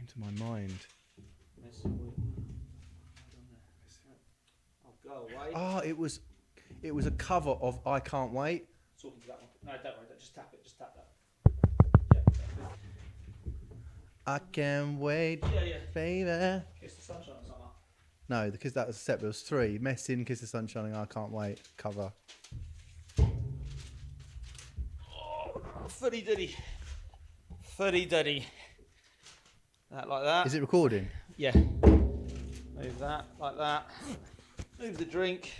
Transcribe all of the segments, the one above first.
came to my mind. Oh, go away. Oh, it was a cover of I Can't Wait. Talking to that one. No, don't worry. Just tap it. Just tap that. I can't wait, Yeah. baby. Kiss the sunshine or something. No, because that was separate. It was 3. Messing, Kiss the Sunshine, and I Can't Wait cover. Oh, fuddy duddy. Fuddy duddy. That like that. Is it recording? Yeah. Move that like that. Move the drink.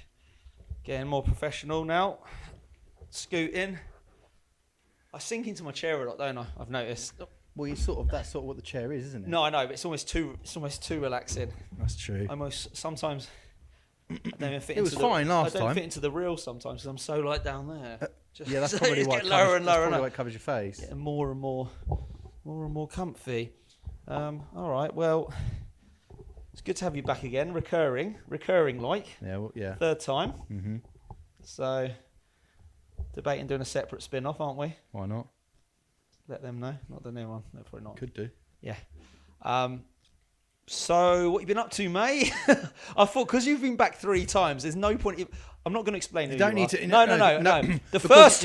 Getting more professional now. Scooting. I sink into my chair a lot, don't I? I've noticed. Well, that's sort of what the chair is, isn't it? No, I know, but it's almost too relaxing. That's true. Sometimes I don't even fit It was fine last I don't time. fit into the reel sometimes because I'm so like down there. Yeah, that's probably why it covers your face. Getting more and more comfy. All right, well, it's good to have you back again. Recurring like. Yeah, well, yeah. 3rd time. Mm-hmm. So, debating doing a separate spin-off, aren't we? Why not? Let them know. Not the new one. No, probably not. Could do. Yeah. So, what you been up to, mate? I thought because you've been back 3 times, there's no point. I'm not going to explain. You don't need to. No. The first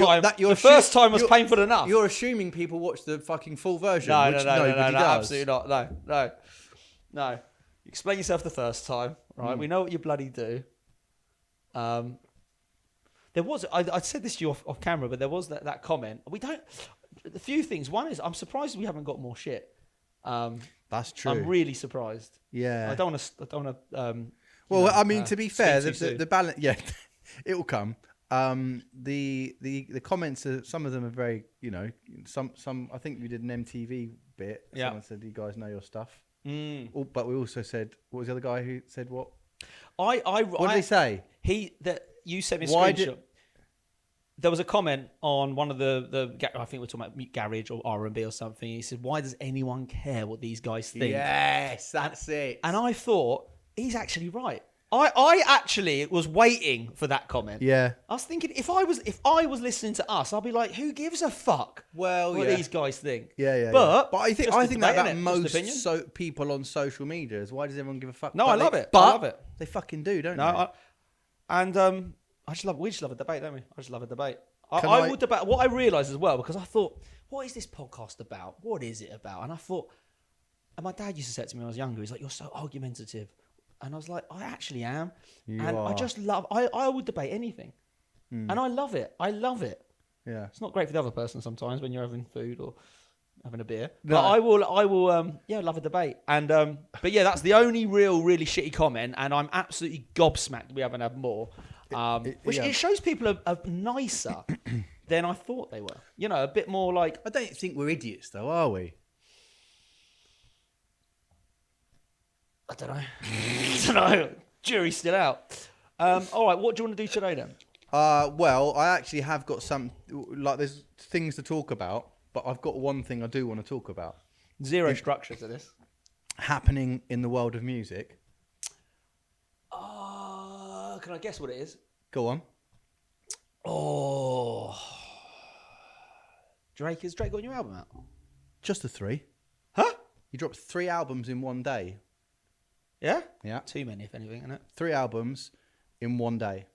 time was painful enough. You're assuming people watch the fucking full version. No, which nobody does. Absolutely not. No. Explain yourself the first time, right? We know what you bloody do. There was. I said this to you off camera, but there was that comment. We don't. A few things. One is I'm surprised we haven't got more shit. That's true. I'm really surprised. Yeah. I don't want to. Well, I mean, to be fair, the balance. Yeah, it will come. The comments are, some of them are very, some. I think we did an MTV bit. Yeah. Someone said, "You guys know your stuff." But we also said, what was the other guy who said what? What did they say? You sent me a screenshot. There was a comment on one of the I think we're talking about Garage or R&B or something. He said, "Why does anyone care what these guys think?" Yes, that's it. And I thought he's actually right. I actually was waiting for that comment. Yeah. I was thinking if I was listening to us, I'd be like, who gives a fuck what these guys think? Yeah. But I think that about most people on social media is, why does everyone give a fuck? No, I love it. They fucking do, don't they? We just love a debate, don't we? I just love a debate. I would debate. What I realised as well, because I thought, what is this podcast about? What is it about? And I thought, and my dad used to say it to me when I was younger. He's like, "You're so argumentative," and I was like, "I actually am." I just love. I would debate anything, and I love it. I love it. Yeah, it's not great for the other person sometimes when you're having food or having a beer. No. But I will. Love a debate. And but yeah, that's the only really shitty comment, and I'm absolutely gobsmacked we haven't had more. It shows people are nicer than I thought they were. A bit more like. I don't think we're idiots, though, are we? I don't know. Jury's still out. All right, what do you want to do today then? Well, I actually have got some. There's things to talk about, but I've got one thing I do want to talk about. Zero structure to this. Happening in the world of music. Can I guess what it is? Go on. Oh. Has Drake got a new album out? Just the 3. Huh? He dropped 3 albums in one day. Yeah? Yeah. Too many, if anything, isn't it? 3 albums in one day.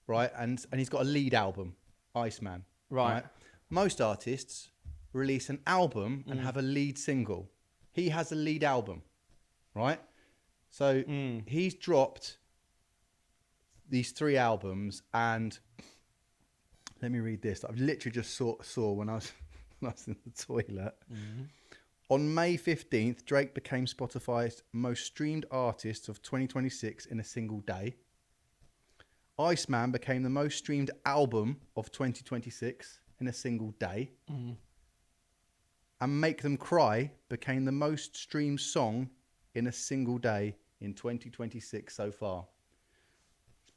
Right? And he's got a lead album, Iceman. Right. Most artists release an album and have a lead single. He has a lead album. Right? So he's dropped these 3 albums, and let me read this. I've literally just saw when I was in the toilet. On May 15th, Drake became Spotify's most streamed artist of 2026 in a single day. Iceman became the most streamed album of 2026 in a single day. And Make Them Cry became the most streamed song in a single day in 2026 so far.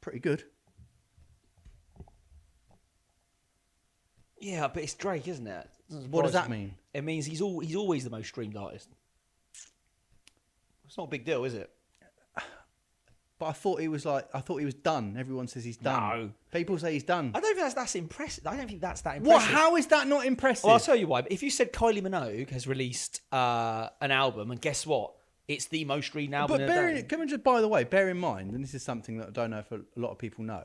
Pretty good. Yeah, but it's Drake, isn't it? What does that mean? It means he's always the most streamed artist. It's not a big deal, is it? But I thought he was done. Everyone says he's done. No. People say he's done. I don't think that's impressive. I don't think that's that What? impressive. How is that not impressive? Well, I'll tell you why. If you said Kylie Minogue has released an album, and guess what? It's the most streamed album in a day. Can we just, by the way, bear in mind, and this is something that I don't know if a lot of people know,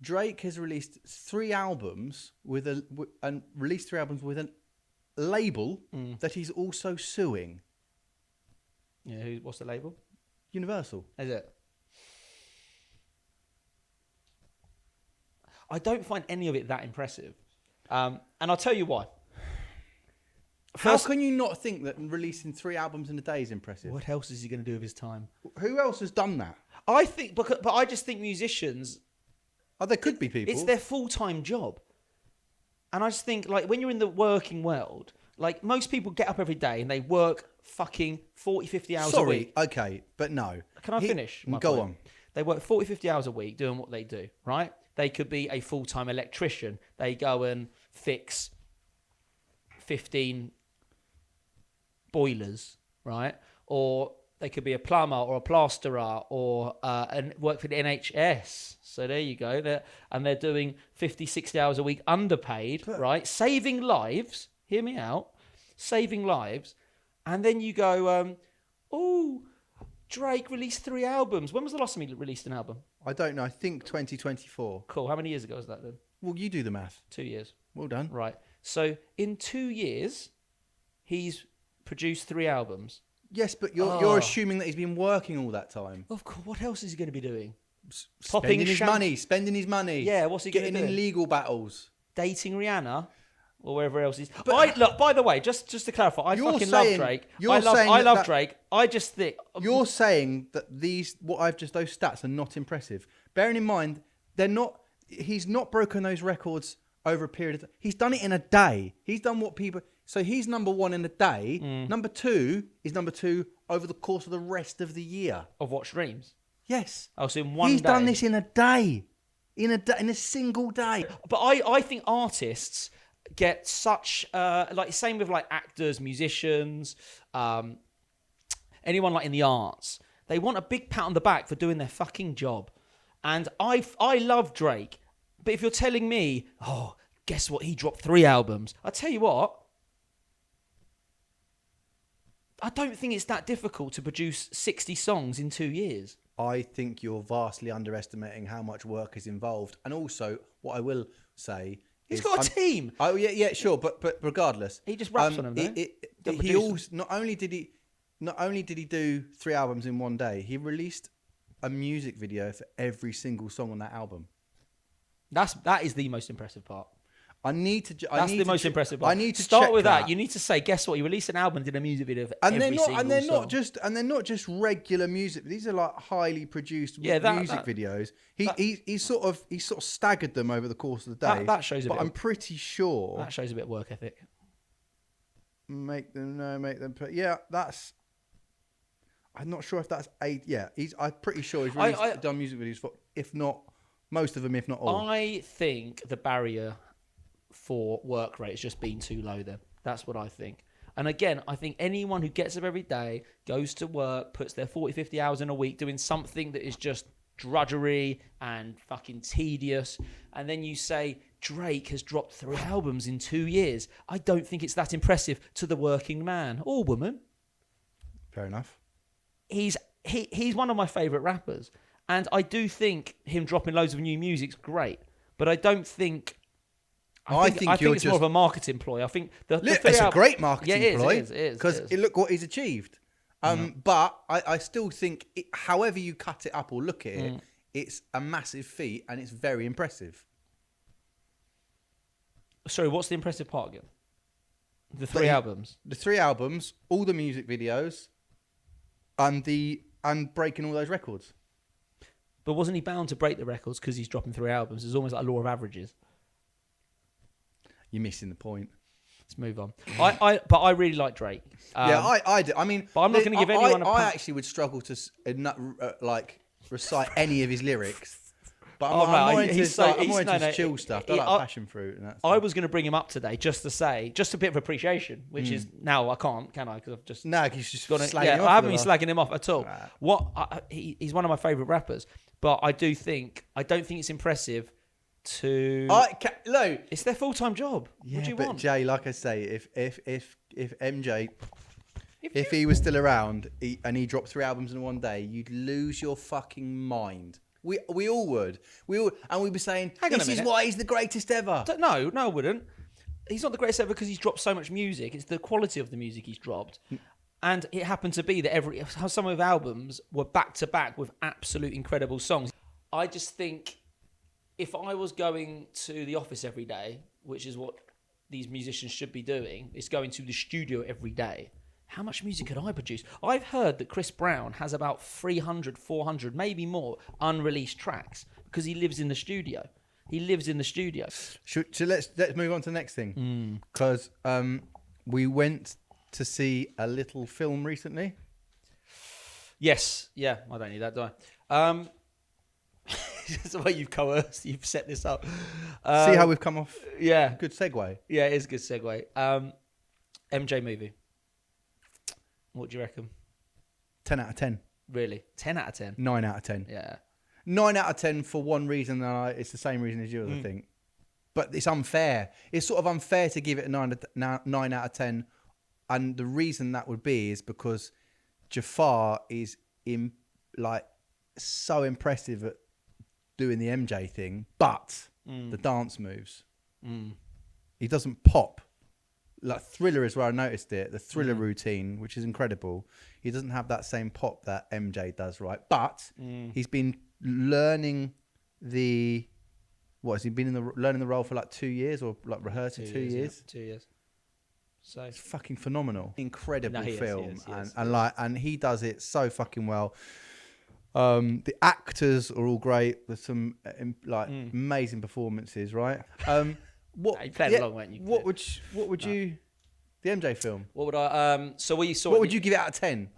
Drake has released 3 albums with a label that he's also suing. Yeah, what's the label? Universal. Is it? I don't find any of it that impressive. And I'll tell you why. How can you not think that releasing 3 albums in a day is impressive? What else is he going to do with his time? Who else has done that? I think, but I just think musicians... Oh, there could be people. It's their full-time job. And I just think, like, when you're in the working world, like, most people get up every day and they work fucking 40, 50 hours a week. Okay, but no. Can I finish? Go on. They work 40, 50 hours a week doing what they do, right? They could be a full-time electrician. They go and fix 15 boilers, right? Or they could be a plumber or a plasterer or and work for the NHS. So there you go. They're doing 50, 60 hours a week underpaid, right? Saving lives. Hear me out. Saving lives. And then you go, Drake released 3 albums. When was the last time he released an album? I don't know. I think 2024. Cool. How many years ago was that then? Well, you do the math. 2 years. Well done. Right. So in 2 years, he's produced 3 albums. Yes, but you're assuming that he's been working all that time. Of course. What else is he going to be doing? Spending his money. Yeah, what's he going to do? Getting in legal battles. Dating Rihanna or wherever else he's... But look, by the way, just to clarify, I fucking love Drake. I love Drake. I just think... You're saying that those stats are not impressive. Bearing in mind, he's not broken those records over a period of time. He's done it in a day. He's done what people... So he's number 1 in a day. Number 2 is number 2 over the course of the rest of the year. Of what streams? Yes. Oh, so in one day. He's done this in a day. In a single day. But I think artists get such... same with like actors, musicians, anyone like in the arts. They want a big pat on the back for doing their fucking job. And I love Drake. But if you're telling me, guess what? He dropped 3 albums. I tell you what, I don't think it's that difficult to produce 60 songs in 2 years. I think you're vastly underestimating how much work is involved. And also, what I will say is... He's got a team. Oh, yeah, sure. But regardless... He just raps on them, though. He also... Not only did he do 3 albums in one day, he released a music video for every single song on that album. That is the most impressive part. That's the most impressive part. I need to start check with that. You need to say, guess what? You released an album and did a music video for every single song. And they're not just regular music. These are like highly produced music videos. He sort of staggered them over the course of the day. That shows I'm pretty sure that shows a bit of work ethic. Make them put. Yeah, that's. I'm not sure if that's I'm pretty sure he's done music videos for, if not most of them, if not all. I think the barrier for work rate has just been too low then. That's what I think. And again, I think anyone who gets up every day, goes to work, puts their 40, 50 hours in a week doing something that is just drudgery and fucking tedious, and then you say Drake has dropped 3 albums in 2 years, I don't think it's that impressive to the working man or woman. Fair enough. He's one of my favourite rappers, and I do think him dropping loads of new music's great, but I don't think... I think it's more of a marketing ploy. I think it's a great marketing ploy. It is. Because look what he's achieved. But I still think, however you cut it up or look at it, it's a massive feat and it's very impressive. Sorry, what's the impressive part again? The 3 albums. The 3 albums, all the music videos, and breaking all those records. But wasn't he bound to break the records because he's dropping 3 albums? It's almost like a law of averages. You're missing the point. Let's move on. But I really like Drake. I do. I mean, but I'm not going to give anyone. I actually would struggle to recite any of his lyrics, But Oh, I'm no, more into he's his, so- like, I'm he's- more into no, his no, chill stuff. I he- like passion fruit and that I stuff. was going to bring him up today just to say, just a bit of appreciation, which is now I can't, can I? Because I've just No, he's just gone. slagging Yeah, him off I for haven't the been slagging him off at all. Right. He's one of my favourite rappers, but I don't think it's impressive to. Lou. It's their full-time job. Yeah, what do you but want? Jay, like I say, if MJ, if he was still around and he dropped 3 albums in one day, you'd lose your fucking mind. We all would. And we'd be saying, Hang on a this is minute. why he's the greatest ever. No, I wouldn't. He's not the greatest ever because he's dropped so much music. It's the quality of the music he's dropped. And it happened to be that some of his albums were back to back with absolute incredible songs. I just think if I was going to the office every day, which is what these musicians should be doing, is going to the studio every day, how much music could I produce? I've heard that Chris Brown has about 300, 400, maybe more unreleased tracks because he lives in the studio. He lives in the studio. So let's move on to the next thing. Because we went to see a little film recently. Yes. Yeah, I don't need that, do I? It's the way you've set this up. See how we've come off? Yeah. Good segue. Yeah, it is a good segue. MJ movie. What do you reckon? 10 out of 10. Really? 10 out of 10? 9 out of 10. Yeah. 9 out of 10 for one reason, and it's the same reason as yours, I think. But it's unfair. It's sort of unfair to give it a 9 out of 10. And the reason that would be is because Jafar is so impressive at doing the MJ thing, but the dance moves. He doesn't pop. Like Thriller is where I noticed it. The Thriller routine, which is incredible. He doesn't have that same pop that MJ does, right? But he's been learning learning the role for like 2 years or like rehearsing 2 years? Yeah, 2 years. So it's fucking phenomenal. Incredible film. And he does it so fucking well. The actors are all great. There's some amazing performances, right? You played along, weren't you? What would you the MJ film? What would I so we saw What would you give it out of 10?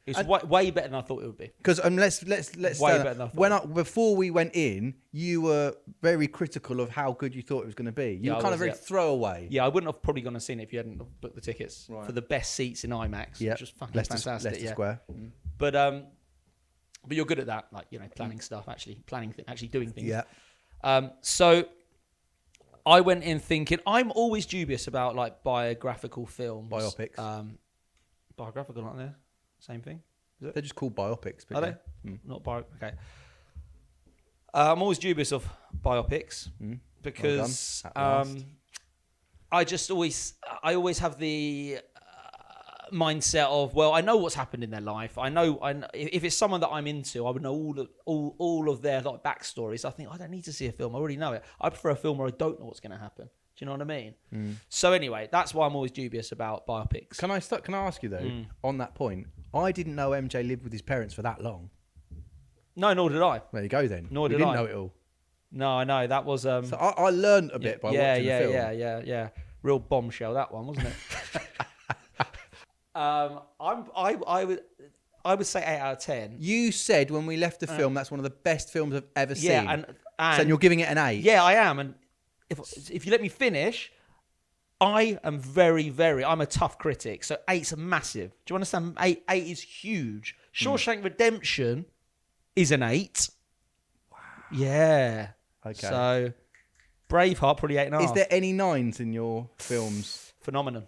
It's way better than I thought it would be. Because let's way better than I thought. Before we went in, you were very critical of how good you thought it was going to be. You were kind of very throwaway. Yeah, I wouldn't have probably gone and seen it if you hadn't booked the tickets for the best seats in IMAX, which was fucking fantastic. Leicester Square. But you're good at that, like planning stuff, actually doing things. Yeah. So I went in thinking I'm always dubious about like biographical films, Biopics. Biographical, aren't they? Same thing. Is it? They're just called biopics. But Are they? Not okay. I'm always dubious of biopics because I always have the mindset of, well, I know what's happened in their life. I know if it's someone that I'm into, I would know all of their like backstories. I think I don't need to see a film. I already know it. I prefer a film where I don't know what's going to happen. Do you know what I mean? So anyway, that's why I'm always dubious about biopics. Can I ask you though, on that point? I didn't know MJ lived with his parents for that long. No, nor did I. There you go then. Nor did I. You didn't know it all. No, I know that was. So I learned a bit by watching the film. Yeah. Real bombshell that one, wasn't it? I would say 8 out of 10. You said when we left the film that's one of the best films I've ever seen. Yeah, and so you're giving it an 8. Yeah, I am. And if you let me finish, I am I'm a tough critic. So 8's massive. Do you understand? 8 is huge. Shawshank Redemption is an 8. Wow. Yeah. Okay. So Braveheart probably 8.5. Is there any 9s in your films? Phenomenon.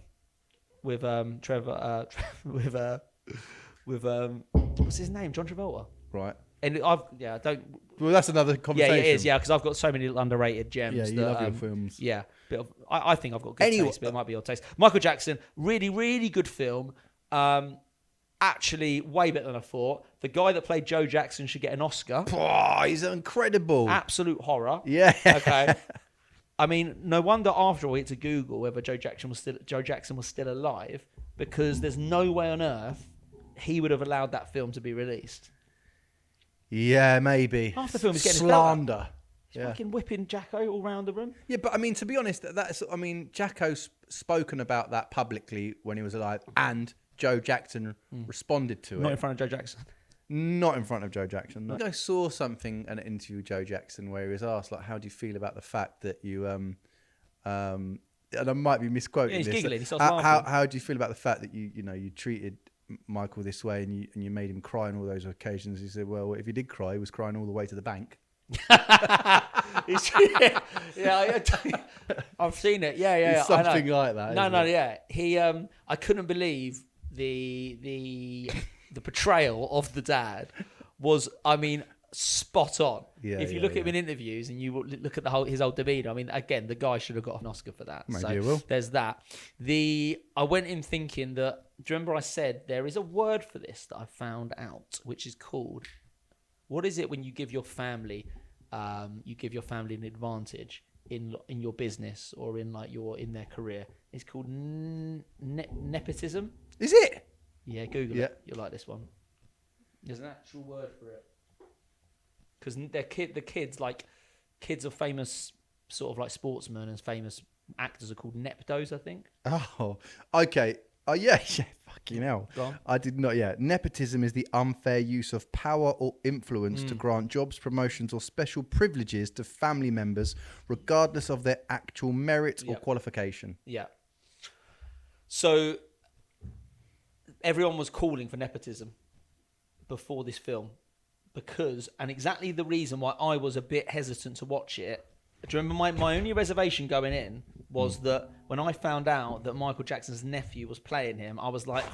With Trevor with what's his name? John Travolta. Right. And Well, that's another conversation. Yeah, it is. Yeah, because I've got so many underrated gems. Yeah, you love your films. Yeah, I think I've got good taste, but it might be your taste. Michael Jackson, really, really good film. Actually, way better than I thought. The guy that played Joe Jackson should get an Oscar. Oh, he's incredible. Absolute horror. Yeah. Okay. I mean, no wonder after all we had to Google whether Joe Jackson was still alive, because there's no way on earth he would have allowed that film to be released. Yeah, maybe. Half the film is getting slander. He's fucking whipping Jacko all around the room. Yeah, but I mean, to be honest, Jacko's spoken about that publicly when he was alive, and Joe Jackson responded to it. Not in front of Joe Jackson. Not in front of Joe Jackson. No. I saw something in an interview with Joe Jackson where he was asked, like, how do you feel about the fact that you, and I might be misquoting he's this. giggling. He starts laughing. How do you feel about the fact that you treated Michael this way and you made him cry on all those occasions? He said, well, if he did cry, he was crying all the way to the bank. I've seen it. Yeah. It's something like that. Yeah. He, I couldn't believe the portrayal of the dad was, I mean, spot on. If you look at him in interviews and you look at his whole demeanor, I mean, again, the guy should have got an Oscar for that. Maybe he will. There's that. I went in thinking that. Do you remember I said there is a word for this that I found out, which is called, what is it when you give your family, an advantage in your business or in their career? It's called nepotism. Is it? Yeah, Google it. You'll like this one. There's an actual word for it. Because the kids of famous sort of like sportsmen and famous actors are called neptos, I think. Oh, okay. Oh, yeah. Fucking hell. Go on. I did not. Yeah. Nepotism is the unfair use of power or influence to grant jobs, promotions, or special privileges to family members, regardless of their actual merit or qualification. Yeah. So everyone was calling for nepotism before this film and exactly the reason why I was a bit hesitant to watch it. Do you remember my only reservation going in was that when I found out that Michael Jackson's nephew was playing him, I was like,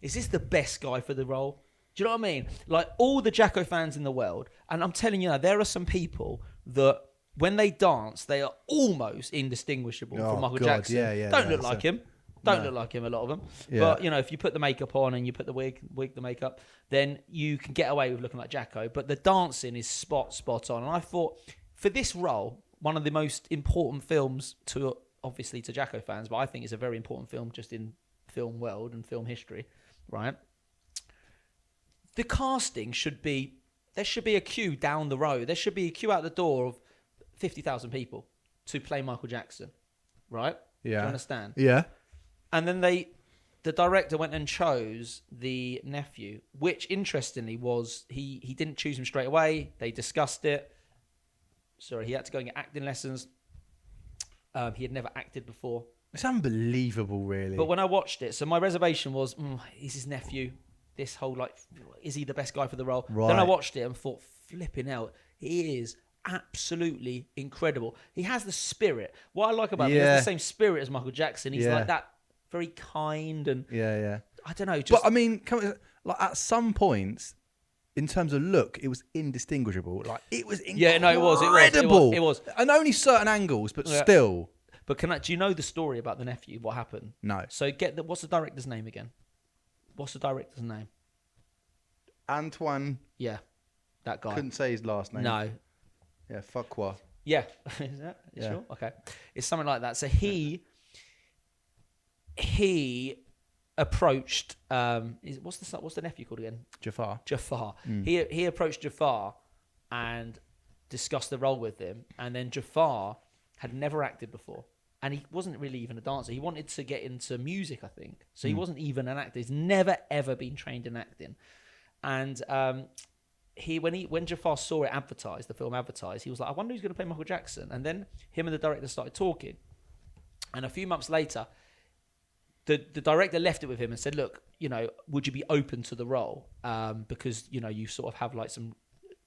is this the best guy for the role? Do you know what I mean? Like all the Jacko fans in the world, and I'm telling you, there are some people that when they dance, they are almost indistinguishable from Michael Jackson. Don't look like him. Don't look like him, a lot of them. Yeah. But, if you put the makeup on and you put the wig, the makeup, then you can get away with looking like Jacko. But the dancing is spot on. And I thought, for this role, one of the most important films to Jacko fans, but I think it's a very important film just in film world and film history, right? The casting there should be a queue down the road. There should be a queue out the door of 50,000 people to play Michael Jackson, right? Yeah. Do you understand? Yeah. And then the director went and chose the nephew, which interestingly was, he didn't choose him straight away. They discussed it. Sorry, he had to go and get acting lessons. He had never acted before. It's unbelievable, really. But when I watched it, so my reservation was, he's his nephew. This whole, is he the best guy for the role? Right. Then I watched it and thought, flipping out, he is absolutely incredible. He has the spirit. What I like about him, he has the same spirit as Michael Jackson. He's like that, very kind and... I don't know. But, I mean, at some points... In terms of look, it was indistinguishable. It was incredible. Yeah, no, it was. And only certain angles, but still. But do you know the story about the nephew? What happened? No. So what's the director's name again? What's the director's name? Antoine. Yeah, that guy. Couldn't say his last name. No. Yeah, Fuqua. Yeah. Is that? You sure? Okay. It's something like that. So he approached what's the nephew called again? Jafar. He approached Jafar and discussed the role with him, and then Jafar had never acted before, and he wasn't really even a dancer. He wanted to get into music, I think, so he wasn't even an actor. He's never ever been trained in acting, and when Jafar saw it advertised, the film advertised, he was like, I wonder who's going to play Michael Jackson. And then him and the director started talking, and a few months later, the director left it with him and said, look, would you be open to the role? Because, you sort of have some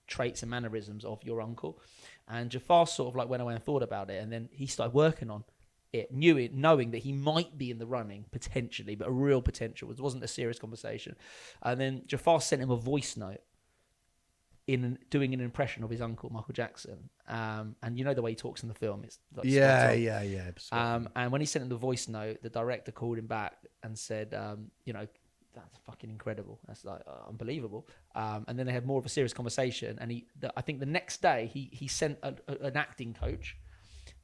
traits and mannerisms of your uncle. And Jafar sort of went away and thought about it. And then he started working on it, knowing that he might be in the running, potentially, but a real potential. It wasn't a serious conversation. And then Jafar sent him a voice note doing an impression of his uncle, Michael Jackson. And the way he talks in the film, it's yeah. And when he sent him the voice note, the director called him back and said, that's fucking incredible. That's unbelievable. And then they had more of a serious conversation. And I think the next day he sent an acting coach,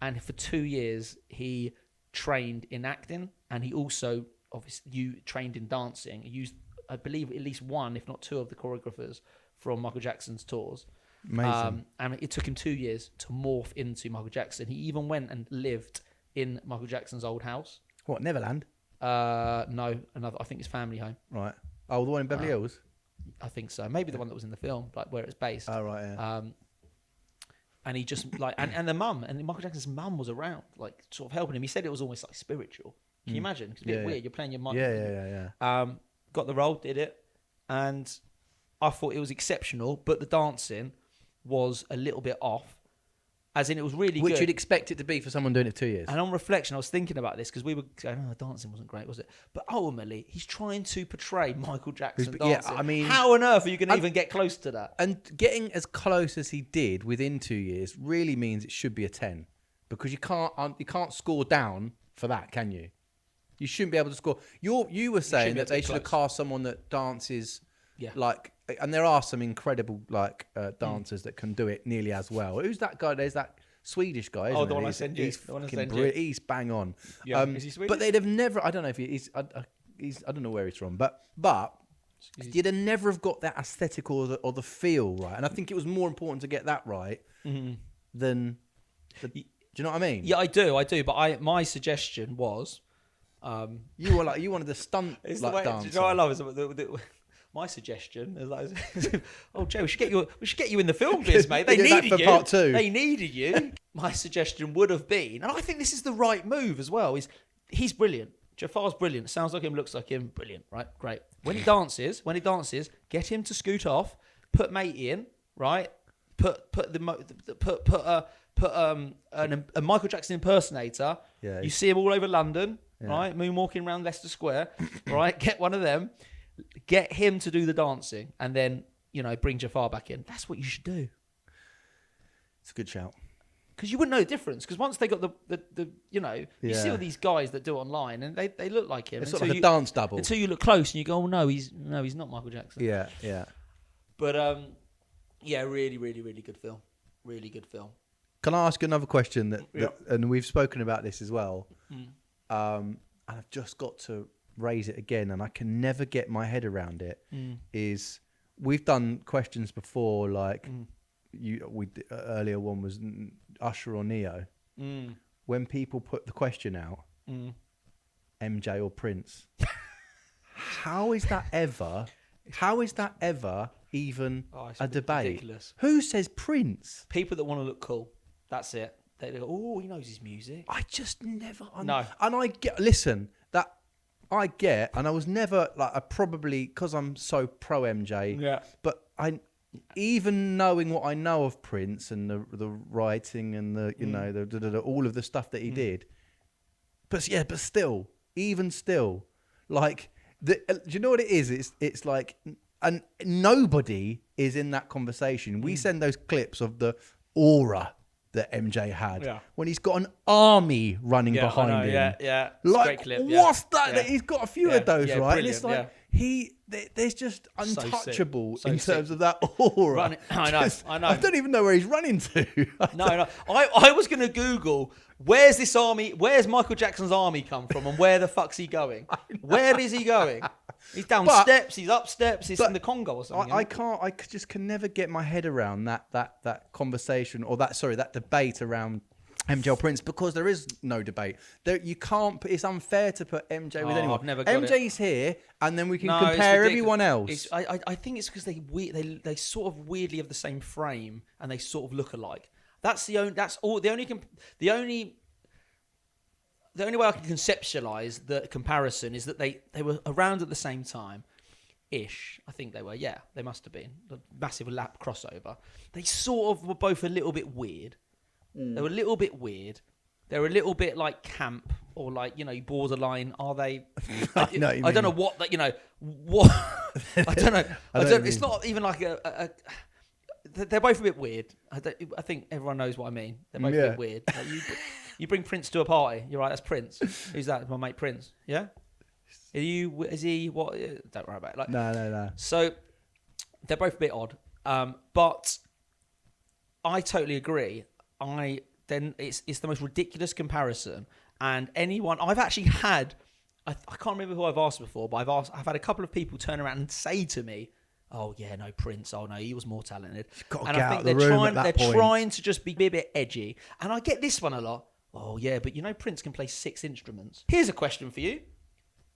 and for 2 years he trained in acting, and he also obviously trained in dancing. He used, I believe, at least one, if not two, of the choreographers from Michael Jackson's tours. Amazing. And it took him 2 years to morph into Michael Jackson. He even went and lived in Michael Jackson's old house. What, Neverland? No, another. I think it's family home. Right. Oh, the one in Beverly Hills? I think so. Maybe the one that was in the film, like where it's based. Oh right, yeah. And he just like, and the mum, and Michael Jackson's mum was around, like sort of helping him. He said it was almost like spiritual. Can you imagine? It's a bit weird. You're playing your Michael. Yeah. Got the role, did it, and I thought it was exceptional. But the dancing was a little bit off. As in, it was really Which good. you'd expect it to be for someone doing it 2 years. And on reflection, I was thinking about this because we were saying, the dancing wasn't great, was it? But ultimately, he's trying to portray Michael Jackson dancing. Yeah, I mean... How on earth are you going to even get close to that? And getting as close as he did within 2 years really means it should be a 10. Because you can't score down for that, can you? You shouldn't be able to score. You were saying that they should have cast someone that dances... Yeah. Like, and there are some incredible like dancers that can do it nearly as well. Who's that guy? There's that Swedish guy. The one I sent you. He's bang on. Yeah. Is he Swedish? But they'd have never. I don't know if he's. I don't know where he's from. But you'd have never have got that aesthetic or the feel right. And I think it was more important to get that right than. Do you know what I mean? Yeah, I do. But my suggestion was, you wanted the stunt dancer. Do you know what I love? My suggestion is like, oh Joe, we should get you in the film biz, mate. They needed you for part 2. They needed you. My suggestion would have been, and I think this is the right move as well. He's brilliant. Jafar's brilliant. Sounds like him, looks like him. Brilliant, right? Great. When he dances, get him to scoot off. Put mate in, right? Put a Michael Jackson impersonator. Yeah. You see him all over London, right? Moonwalking around Leicester Square, right? Get one of them. Get him to do the dancing and then, bring Jafar back in. That's what you should do. It's a good shout. Because you wouldn't know the difference. Because once they got you see all these guys that do it online and they look like him. It's sort of like a dance double. Until you look close and you go, oh no, he's not Michael Jackson. Yeah. But, really, really, really good film. Really good film. Can I ask you another question and we've spoken about this as well. And I've just got to raise it again and I can never get my head around it. Is we've done questions before like earlier one was Usher or Neo. When people put the question out, MJ or Prince, how is that ever even a debate? Ridiculous. Who says Prince? People that want to look cool, that's it. They go, oh, he knows his music. I just never no. And I get I get, and I was never like, I probably, because I'm so pro MJ, but even knowing what I know of Prince and the writing and the all of the stuff that he did, but still, like, do you know what it is? It's like, and nobody is in that conversation. We send those clips of the aura that MJ had when he's got an army running behind him. Yeah. Like, great clip. What's that? Yeah. He's got a few of those, right? And it's like there's just untouchable in terms of that aura. I know. I don't even know where he's running to. No. I was going to Google, where's this army? Where's Michael Jackson's army come from, and where the fuck's he going? Where is he going? He's down steps. He's up steps. He's in the Congo or something. I just can never get my head around that conversation or that debate around MJ or Prince, because there is no debate. You can't. It's unfair to put MJ with anyone. I've never got MJ's here, and then we can compare everyone else. I think it's because they sort of weirdly have the same frame and they sort of look alike. The only way I can conceptualize the comparison is that they were around at the same time, ish. I think they were. Yeah, they must have been. The massive lap crossover. They sort of were both a little bit weird. They were a little bit weird. They were a little bit like camp or like, borderline. Are they? I don't know what that. What? I don't know. It's not even like a they're both a bit weird. I think everyone knows what I mean. They're both a bit weird. Like you bring Prince to a party. You're right. That's Prince. Who's that? My mate Prince. Yeah. Is he? What? Don't worry about it. Like, no. So they're both a bit odd. But I totally agree. It's the most ridiculous comparison. And I've actually had. I can't remember who I've asked before, but I've had a couple of people turn around and say to me, "Oh yeah, no, Prince. Oh no, he was more talented." And I think they're trying to just be a bit edgy. And I get this one a lot. Oh yeah, but Prince can play 6 instruments. Here's a question for you,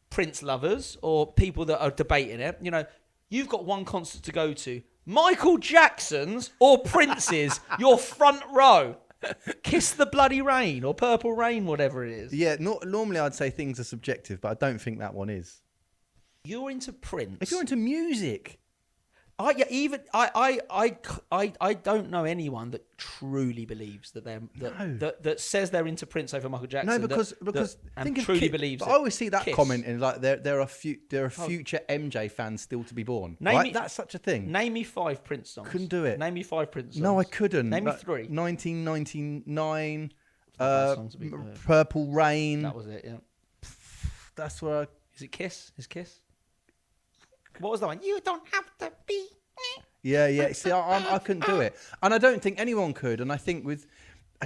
Prince lovers or people that are debating it. You've got one concert to go to. Michael Jackson's or Prince's, your front row. Kiss the Bloody Rain or Purple Rain, whatever it is. Yeah, normally I'd say things are subjective, but I don't think that one is. You're into Prince. If you're into music... I don't know anyone that truly believes that that says they're into Prince over Michael Jackson. No, because and truly believes. But I always see that Kiss. comment in like there are future MJ fans still to be born. That's such a thing. Name me 5 Prince songs. Couldn't do it. Name me 5 Prince songs. No, I couldn't. Name me 3. 1999, Purple Rain. That was it. Yeah. That's where. Is it Kiss? Is Kiss? What was that one? You don't have to be. Yeah. See, I couldn't do it, and I don't think anyone could. And I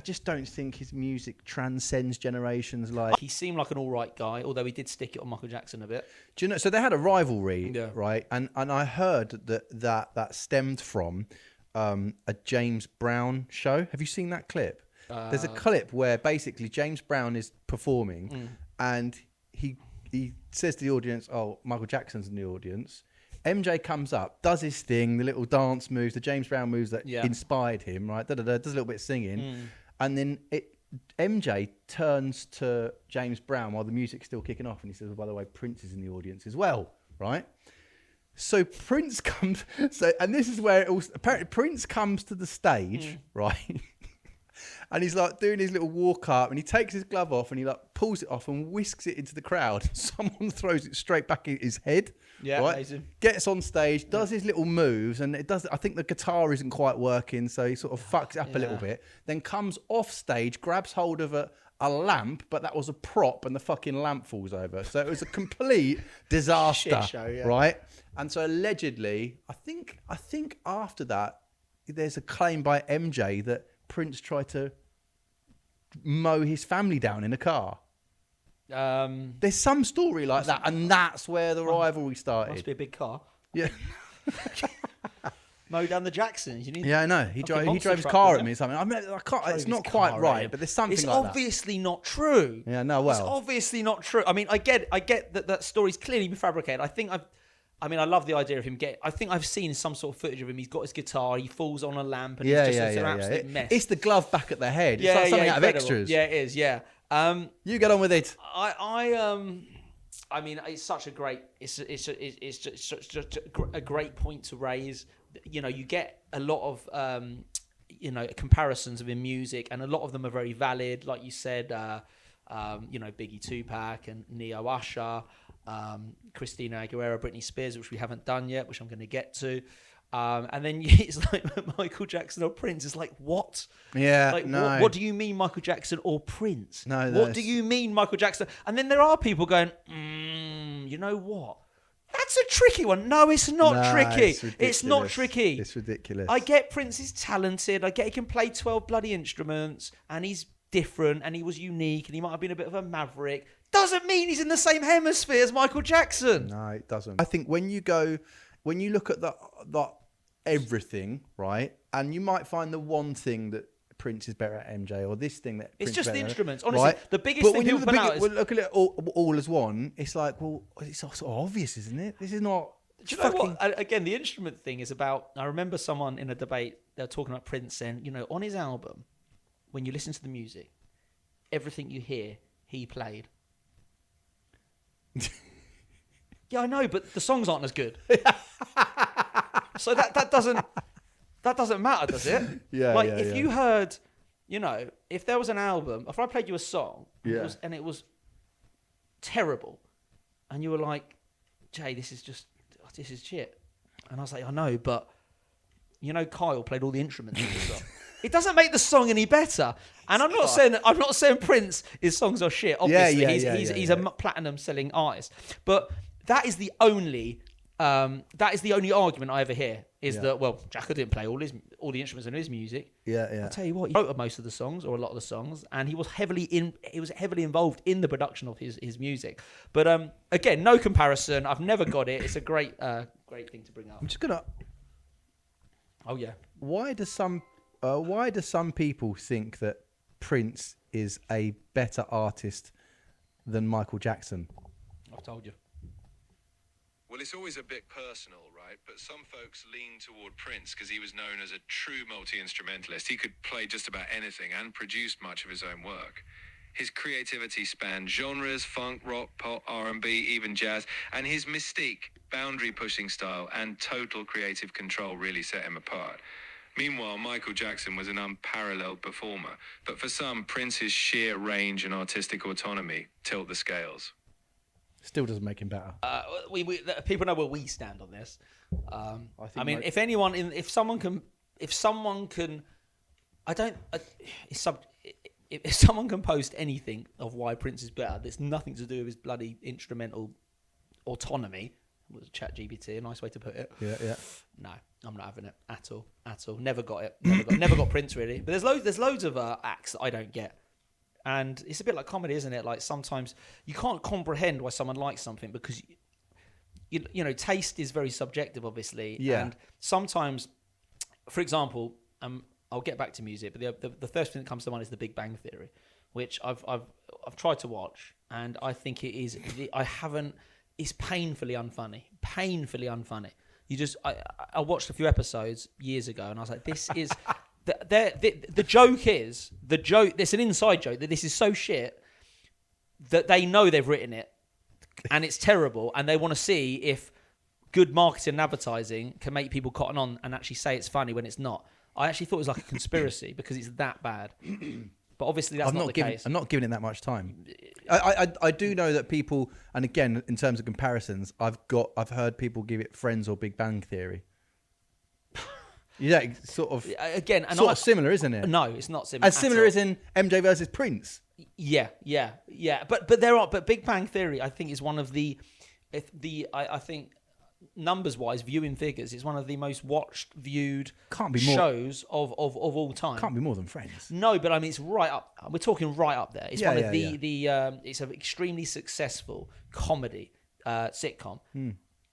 just don't think his music transcends generations. Like, he seemed like an all right guy, although he did stick it on Michael Jackson a bit. Do you know? So they had a rivalry, yeah. right? And I heard that stemmed from a James Brown show. Have you seen that clip? There's a clip where basically James Brown is performing, and he says to the audience, "Oh, Michael Jackson's in the audience." MJ comes up, does his thing, the little dance moves, the James Brown moves that inspired him, right? Does a little bit of singing, and then MJ turns to James Brown while the music's still kicking off, and he says, "By the way, Prince is in the audience as well," right? So Prince comes, and this is where it all. Apparently, Prince comes to the stage, right? And he's like doing his little walk up, and he takes his glove off, and he like pulls it off and whisks it into the crowd. Someone throws it straight back in his head. Yeah, right? Amazing. Gets on stage, does his little moves, and it does. I think the guitar isn't quite working, so he sort of fucks it up a little bit. Then comes off stage, grabs hold of a lamp, but that was a prop, and the fucking lamp falls over. So it was a complete disaster, Shit show, right? And so allegedly, I think after that, there's a claim by MJ that Prince tried to mow his family down in a car. There's some story like that, and that's where the rivalry started. Must be a big car. Yeah. Mow down the Jacksons. You need I know. He drove his car at me or something. I mean, I can't. It's not quite right, but there's something like that. It's obviously not true. Yeah, no, well. It's obviously not true. I mean, I get that story's clearly been fabricated. I love the idea of him I think I've seen some sort of footage of him. He's got his guitar, he falls on a lamp, and he's just an absolute mess. It's the glove back at the head. It's like something out of Extras. Yeah, it is, yeah. You get on with it. I mean, it's such a great, it's just a great point to raise. You know, you get a lot of, comparisons of in music, and a lot of them are very valid. Like you said, Biggie, Tupac, and Neo, Usher, Christina Aguilera, Britney Spears, which we haven't done yet, which I'm going to get to. And then it's like Michael Jackson or Prince. It's like, what? Yeah, like, no. What do you mean Michael Jackson or Prince? No, what do you mean Michael Jackson? And then there are people going, you know what? That's a tricky one. No, it's not tricky. It's not tricky. It's ridiculous. I get Prince is talented. I get he can play 12 bloody instruments, and he's different, and he was unique, and he might have been a bit of a maverick. Doesn't mean he's in the same hemisphere as Michael Jackson. No, it doesn't. I think when you look at the everything, right, and you might find the one thing that Prince is better at MJ, or this thing that it's Prince just the better, instruments. Honestly, right? the biggest thing people put out is... look at it all as one. It's like, well, it's sort of obvious, isn't it? This is not... Do you know what? Again, the instrument thing is about... I remember someone in a debate, they were talking about Prince saying, on his album, when you listen to the music, everything you hear, he played. Yeah, I know, but the songs aren't as good. So that doesn't matter, does it? Yeah. If you heard, if there was an album, if I played you a song and it was terrible, and you were like, Jay, this is shit. And I was like, I know, but Kyle played all the instruments in the song. It doesn't make the song any better. And I'm not saying Prince, his songs are shit. Obviously, he's a platinum selling artist. But that is the only argument I ever hear is that, well, Jacko didn't play all the instruments in his music. Yeah. I'll tell you what, he wrote most of the songs, or a lot of the songs, and he was heavily involved in the production of his music. But again, no comparison. I've never got it. It's a great thing to bring up. I'm just gonna. Oh yeah. Why do some people think that Prince is a better artist than Michael Jackson? I've told you. Well, it's always a bit personal, right? But some folks lean toward Prince because he was known as a true multi-instrumentalist. He could play just about anything and produced much of his own work. His creativity spanned genres, funk, rock, pop, R&B, even jazz, and his mystique, boundary-pushing style, and total creative control really set him apart. Meanwhile, Michael Jackson was an unparalleled performer, but for some, Prince's sheer range and artistic autonomy tilt the scales. Still doesn't make him better. People know where we stand on this. I mean, if someone can, if someone can post anything of why Prince is better, there's nothing to do with his bloody instrumental autonomy. Was ChatGPT a nice way to put it? Yeah. No, I'm not having it at all. Never got it. Never got Prince really. But there's loads of acts that I don't get. And it's a bit like comedy, isn't it? Like sometimes you can't comprehend why someone likes something because you know, taste is very subjective, obviously. Yeah. And sometimes, for example, I'll get back to music, but the first thing that comes to mind is The Big Bang Theory, which I've tried to watch, and I think it is. It's painfully unfunny. I watched a few episodes years ago, and I was like, this is. The joke is it's an inside joke that this is so shit that they know they've written it and it's terrible, and they want to see if good marketing and advertising can make people cotton on and actually say it's funny when it's not. I actually thought it was like a conspiracy because it's that bad, but obviously that's not the case. I'm not giving it that much time. I do know that people, and again in terms of comparisons, I've heard people give it Friends or Big Bang Theory. Yeah, sort of. Again, and sort of similar, isn't it? No, it's not similar. As similar as in MJ versus Prince. Yeah. But Big Bang Theory, I think, is one of I think numbers-wise, viewing figures, it's one of the most viewed shows of all time. Can't be more than Friends. No, but I mean, it's right up. We're talking right up there. It's one of it's an extremely successful comedy sitcom.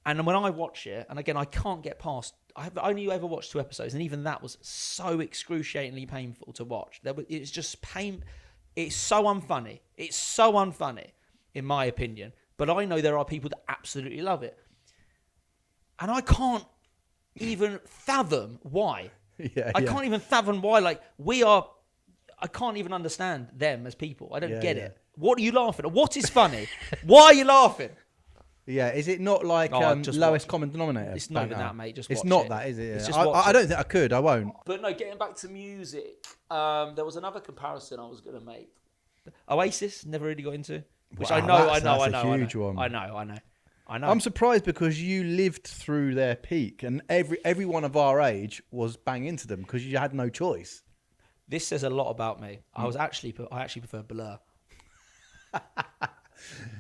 And when I watch it, and again, I can't get past. I've only ever watched 2 episodes, and even that was so excruciatingly painful to watch. It's just pain. It's so unfunny. It's so unfunny, in my opinion. But I know there are people that absolutely love it, and I can't even fathom why. I can't even fathom why. Like I can't even understand them as people. I don't get it. What are you laughing at? What is funny? Why are you laughing? Yeah, is it not like lowest common denominator? It's not even that, mate. It's not that, is it? Yeah. I don't think I could. I won't. But no, getting back to music, there was another comparison I was going to make. Oasis, never really got into. Which I know. That's a huge one. I know. I'm surprised because you lived through their peak, and everyone of our age was bang into them because you had no choice. This says a lot about me. I actually prefer Blur.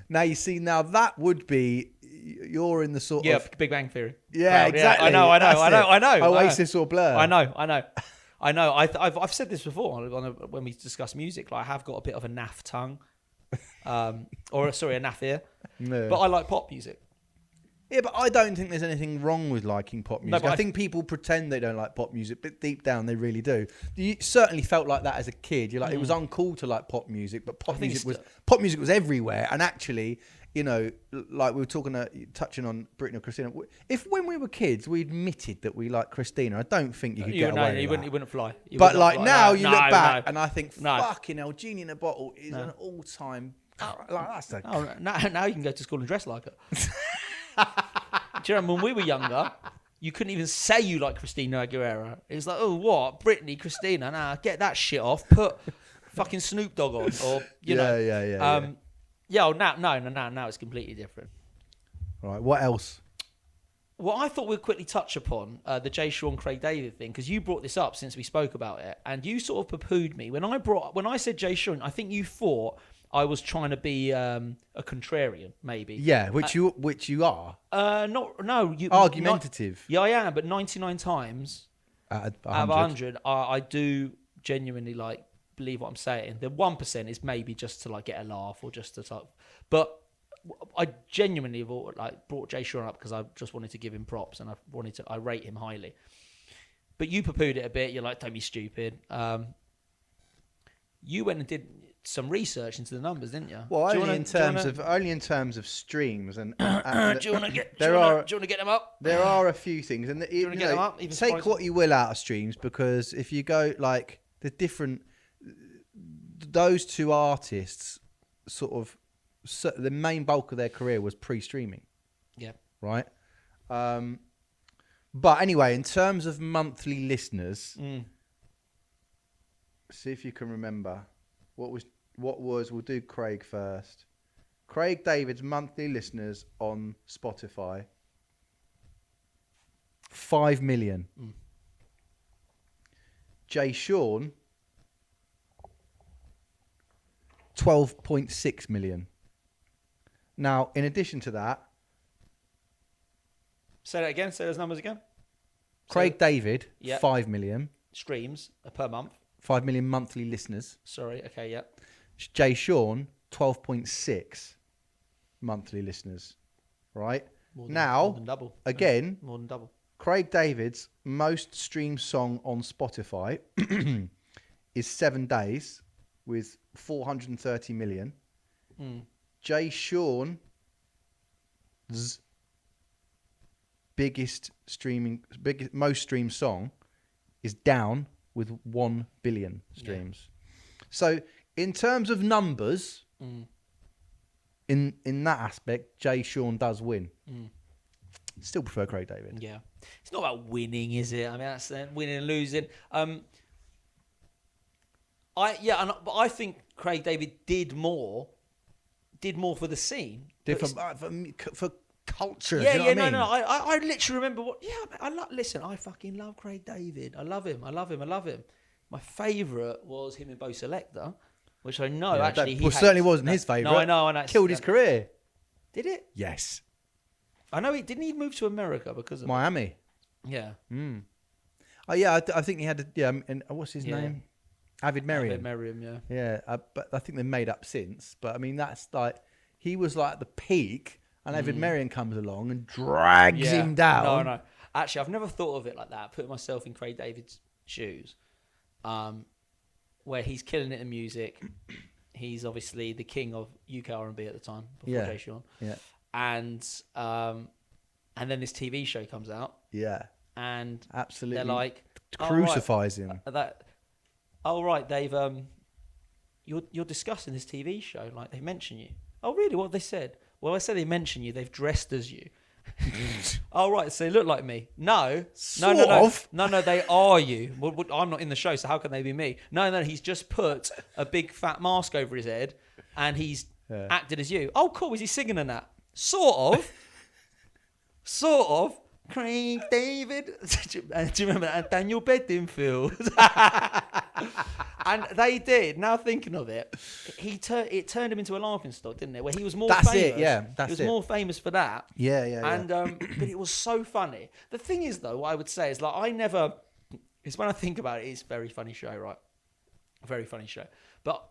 Now you see, that would be you're in the sort of Big Bang Theory. Yeah, crowd. Exactly. Yeah, I know. Oasis or Blur. I know. I've said this before when we discuss music. Like I have got a bit of a naff tongue, a naff ear. No. But I like pop music. Yeah, but I don't think there's anything wrong with liking pop music. No, I think people pretend they don't like pop music, but deep down they really do. You certainly felt like that as a kid. You're like, it was uncool to like pop music, but pop music was everywhere. And actually, you know, like we were touching on Britney or Christina. If when we were kids we admitted that we liked Christina, I don't think you could get away with that. You wouldn't fly. But like now, you look back and I think, fucking hell, Genie in a Bottle is an all-time. Now you can go to school and dress like her. Do you remember when we were younger, you couldn't even say you like Christina Aguilera. It was like, oh, what? Britney, Christina? Nah, get that shit off. Put fucking Snoop Dogg on. Or, you know. Yeah, now it's completely different. Right, what else? Well, I thought we'd quickly touch upon the Jay Sean Craig David thing, because you brought this up since we spoke about it, and you sort of poo-pooed me. When I said Jay Sean, I think you thought I was trying to be a contrarian, maybe. Yeah, which you are. Argumentative. I am, but 99 times out of 100, I do genuinely believe what I'm saying. The 1% is maybe just to get a laugh or just to talk. But I genuinely brought Jay Sean up because I just wanted to give him props and I rate him highly. But you poo-pooed it a bit. You're like, don't be stupid. You went and did some research into the numbers, didn't you? Well, only in terms of streams and do you want to get them up? There are a few things, and you get them up? Take what you will out of streams, because if you go like those two artists, sort of, the main bulk of their career was pre-streaming. Yeah. Right. But anyway, in terms of monthly listeners, see if you can remember what was. We'll do Craig first. Craig David's monthly listeners on Spotify, 5 million. Jay Sean, 12.6 million. Now, in addition to that, say that again. Say those numbers again. Craig David, 5 million streams per month. 5 million monthly listeners. Sorry. Okay. Yeah. Jay Sean, 12.6 monthly listeners. Right? More than double. Again, more than double. Craig David's most streamed song on Spotify is 7 Days with 430 million. Jay Sean's most streamed song is Down with 1 billion streams. Yeah. So in terms of numbers, in that aspect, Jay Sean does win. Still prefer Craig David. Yeah, it's not about winning, is it? I mean, that's winning and losing. But I think Craig David did more for the scene. For culture. Yeah, you know what I mean? I literally remember listen, I fucking love Craig David. I love him. My favourite was him in Bo Selecta, which I know actually he certainly wasn't his favourite. No, I know, and killed his career. Did it? Yes. I know he didn't even move to America because of Miami. Yeah. Oh yeah, I think he had and what's his name? Avid Merriam. Avid Merriam, yeah. Yeah, but I think they've made up since. But I mean, that's like he was like at the peak, and Avid Merriam comes along and drags him down. No. Actually, I've never thought of it like that. Putting myself in Craig David's shoes, where he's killing it in music. He's obviously the king of UK R&B at the time before Jay Sean. Yeah. And then this TV show comes out. Yeah. And absolutely, they're like crucifies him. They've you're discussing this TV show, like they mention you. Oh really? What they said? Well, I said they mention you. They've dressed as you. Oh right, so they look like me. No, they are you. Well, I'm not in the show, so how can they be me? No, he's just put a big fat mask over his head, and he's acted as you. Oh cool, is he singing in that? Sort of. Craig David. Do you remember that? Daniel Bedingfield. And they did. Now thinking of it, it turned him into a laughing stock, didn't it? Where he was more famous. That's it, yeah. He was more famous for that. Yeah. And but it was so funny. The thing is, though, what I would say is like it's when I think about it, it's a very funny show, right? A very funny show. But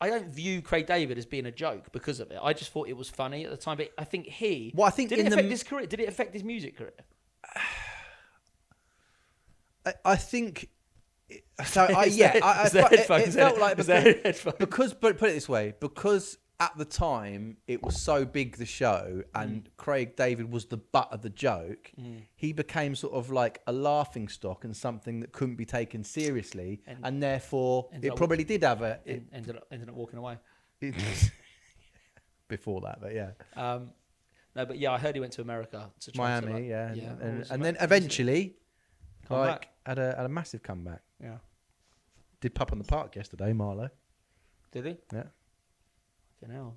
I don't view Craig David as being a joke because of it. I just thought it was funny at the time. But I think did it affect his career? Did it affect his music career? I think. So it felt like because put it this way, because at the time it was so big, the show, and Craig David was the butt of the joke. He became sort of like a laughing stock and something that couldn't be taken seriously, and therefore it probably did have ended up walking away. Before that, but yeah. No, but yeah, I heard he went to America to try Miami, and then eventually, had a massive comeback. Yeah. Did Pup on the Park yesterday, Marlo. Did he? Yeah. Fucking hell.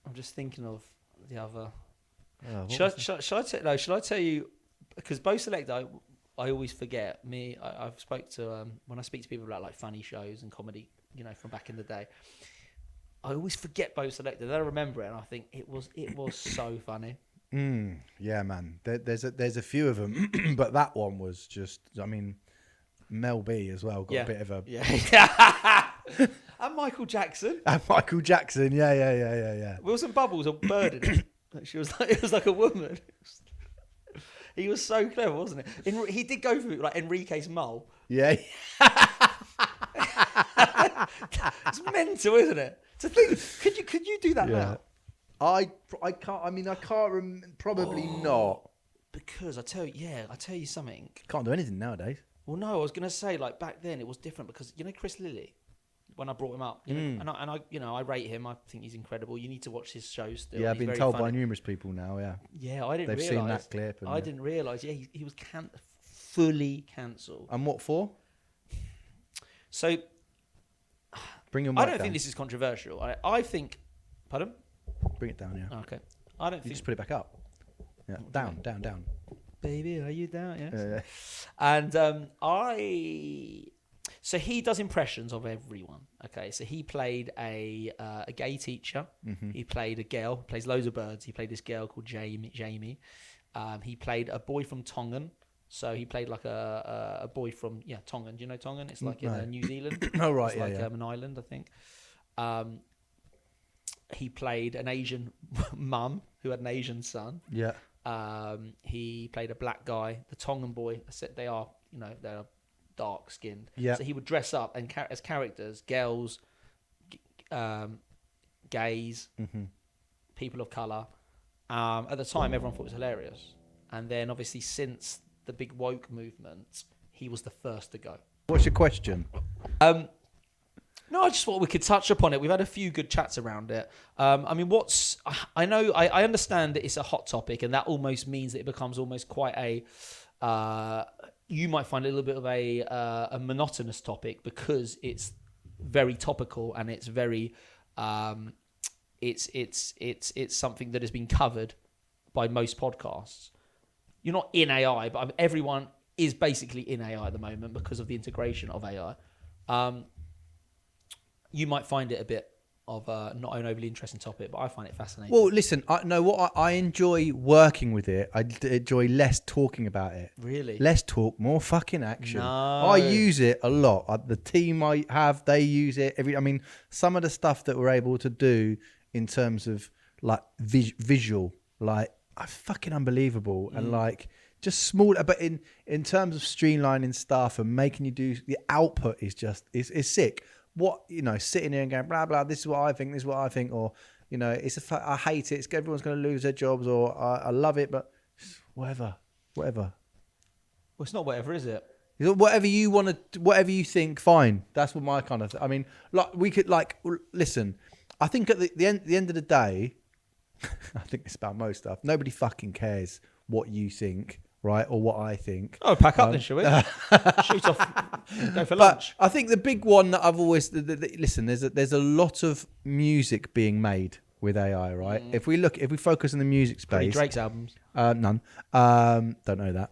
I'm just thinking of the other. Should I tell you? Because Bo Selecta, I always forget. I've spoke to when I speak to people about like funny shows and comedy, from back in the day. I always forget Bo Selecta. Then I remember it, and I think it was so funny. Yeah, man. There's a few of them, but that one was just. I mean, Mel B as well got a bit of a. Yeah. And Michael Jackson. Yeah. Wilson Bubbles, a bird in it. It was like a woman. He was so clever, wasn't it? He did go through like Enrique's mole. Yeah. It's mental, isn't it? To think, could you do that now? I can't. I mean, I can't. Probably not. Because I tell you something. Can't do anything nowadays. Well, no, I was gonna say like back then it was different because Chris Lilly, when I brought him up, and I I rate him. I think he's incredible. You need to watch his shows still. Yeah, I've He's been very told funny. by numerous people now. Yeah. Yeah, I didn't They've realize. seen that clip. And I didn't realize. Yeah, he was fully cancelled. And what for? So Bring your mic I don't down. think this is controversial. I think. Pardon? Bring it down. Yeah. Okay. I don't You think. just put it back up. Yeah. Down. Baby, are you down? Yes. Yeah. And so he does impressions of everyone. Okay, so he played a gay teacher. Mm-hmm. He played a girl. Plays loads of birds. He played this girl called Jamie. He played a boy from Tongan. So he played like a boy from Tongan. Do you know Tongan? It's like in New Zealand. Oh right, it's like an island, I think. He played an Asian mum who had an Asian son. Yeah. He played a black guy. The Tongan boy. I said they are dark skinned. Yeah. So he would dress up and as characters, girls, gays, people of color. At the time, everyone thought it was hilarious, and then obviously since the big woke movement, he was the first to go. What's your question? No, I just thought we could touch upon it. We've had a few good chats around it. I mean, I understand that it's a hot topic, and that almost means that it becomes almost quite a. You might find it a little bit of a monotonous topic because it's very topical and it's very. It's something that has been covered by most podcasts. You're not in AI, but everyone is basically in AI at the moment because of the integration of AI. You might find it a bit of not an overly interesting topic, but I find it fascinating. Well, listen, I enjoy working with it. I enjoy less talking about it. Really? Less talk, more fucking action. No. I use it a lot. The team I have, they use it. Some of the stuff that we're able to do in terms of like visual, like are fucking unbelievable. And like just small, but in terms of streamlining stuff and making you do, the output is just, is sick. What, sitting here and going, blah, blah, this is what I think, or, I hate it, everyone's going to lose their jobs, or I love it, but whatever. Well, it's not whatever, is it? Whatever you want to, whatever you think, fine. That's what my kind of, I mean, like, we could, like, listen, I think at the end of the day, I think it's about most stuff. Nobody fucking cares what you think, right, or what I think. Oh, pack up then, shall we? Shoot off, go for lunch. I think the big one that I've always listen. There's a lot of music being made with AI, right? If we focus on the music space, Any Drake's albums? None. Don't know that.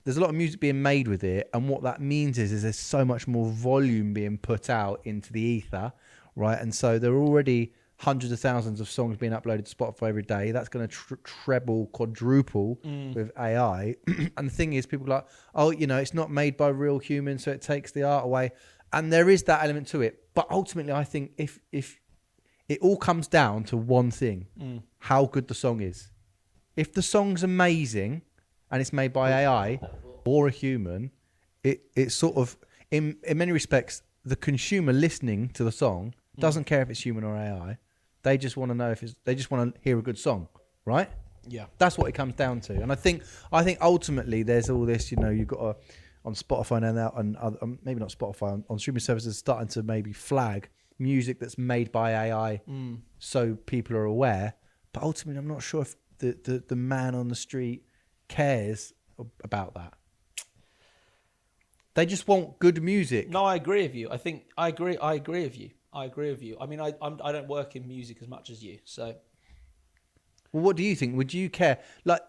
There's a lot of music being made with it, and what that means is there's so much more volume being put out into the ether, right? And so there are already hundreds of thousands of songs being uploaded to Spotify every day. That's going to treble, quadruple with AI. And the thing is, people are like, oh, it's not made by real humans, so it takes the art away. And there is that element to it. But ultimately, I think if it all comes down to one thing, how good the song is. If the song's amazing and it's made by AI or a human, it's sort of, in many respects, the consumer listening to the song doesn't care if it's human or AI. They just want to know they just want to hear a good song, right? Yeah. That's what it comes down to. And I think ultimately there's all this, you've got on Spotify now, and maybe not Spotify, on streaming services starting to maybe flag music that's made by AI so people are aware. But ultimately, I'm not sure if the man on the street cares about that. They just want good music. No, I agree with you. I agree with you. I mean, I don't work in music as much as you, so. Well, what do you think? Would you care? Like,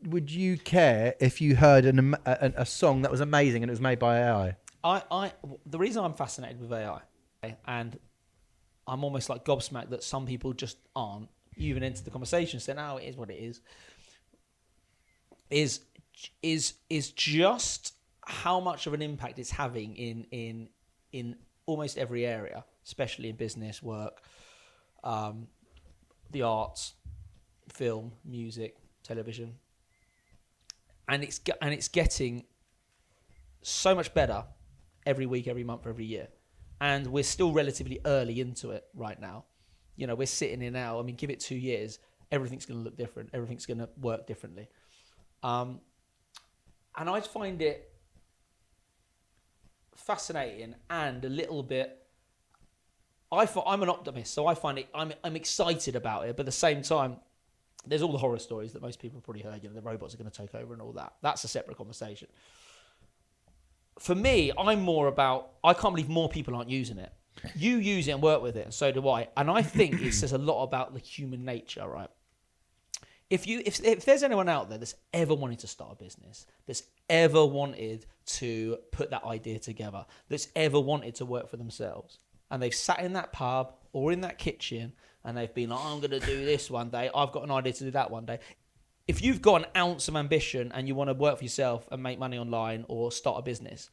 would you care if you heard a song that was amazing and it was made by AI? The reason I'm fascinated with AI, and I'm almost like gobsmacked that some people just aren't, even into the conversation, saying, "Oh, it is what it is," is just how much of an impact it's having in almost every area, especially in business, work, the arts, film, music, television, and it's getting so much better every week, every month, every year. And we're still relatively early into it right now. You know, we're sitting here now. I mean, give it 2 years, everything's going to look different. Everything's going to work differently. And I find it fascinating and a little bit. I'm an optimist, so I find it. I'm excited about it, but at the same time, there's all the horror stories that most people have probably heard. You know, the robots are going to take over and all that. That's a separate conversation. For me, I'm more about, I can't believe more people aren't using it. You use it and work with it, and so do I. And I think it says a lot about the human nature, right? If there's anyone out there that's ever wanted to start a business, that's ever wanted to put that idea together, that's ever wanted to work for themselves, and they've sat in that pub or in that kitchen and they've been like, I'm going to do this one day, I've got an idea to do that one day. If you've got an ounce of ambition and you want to work for yourself and make money online or start a business,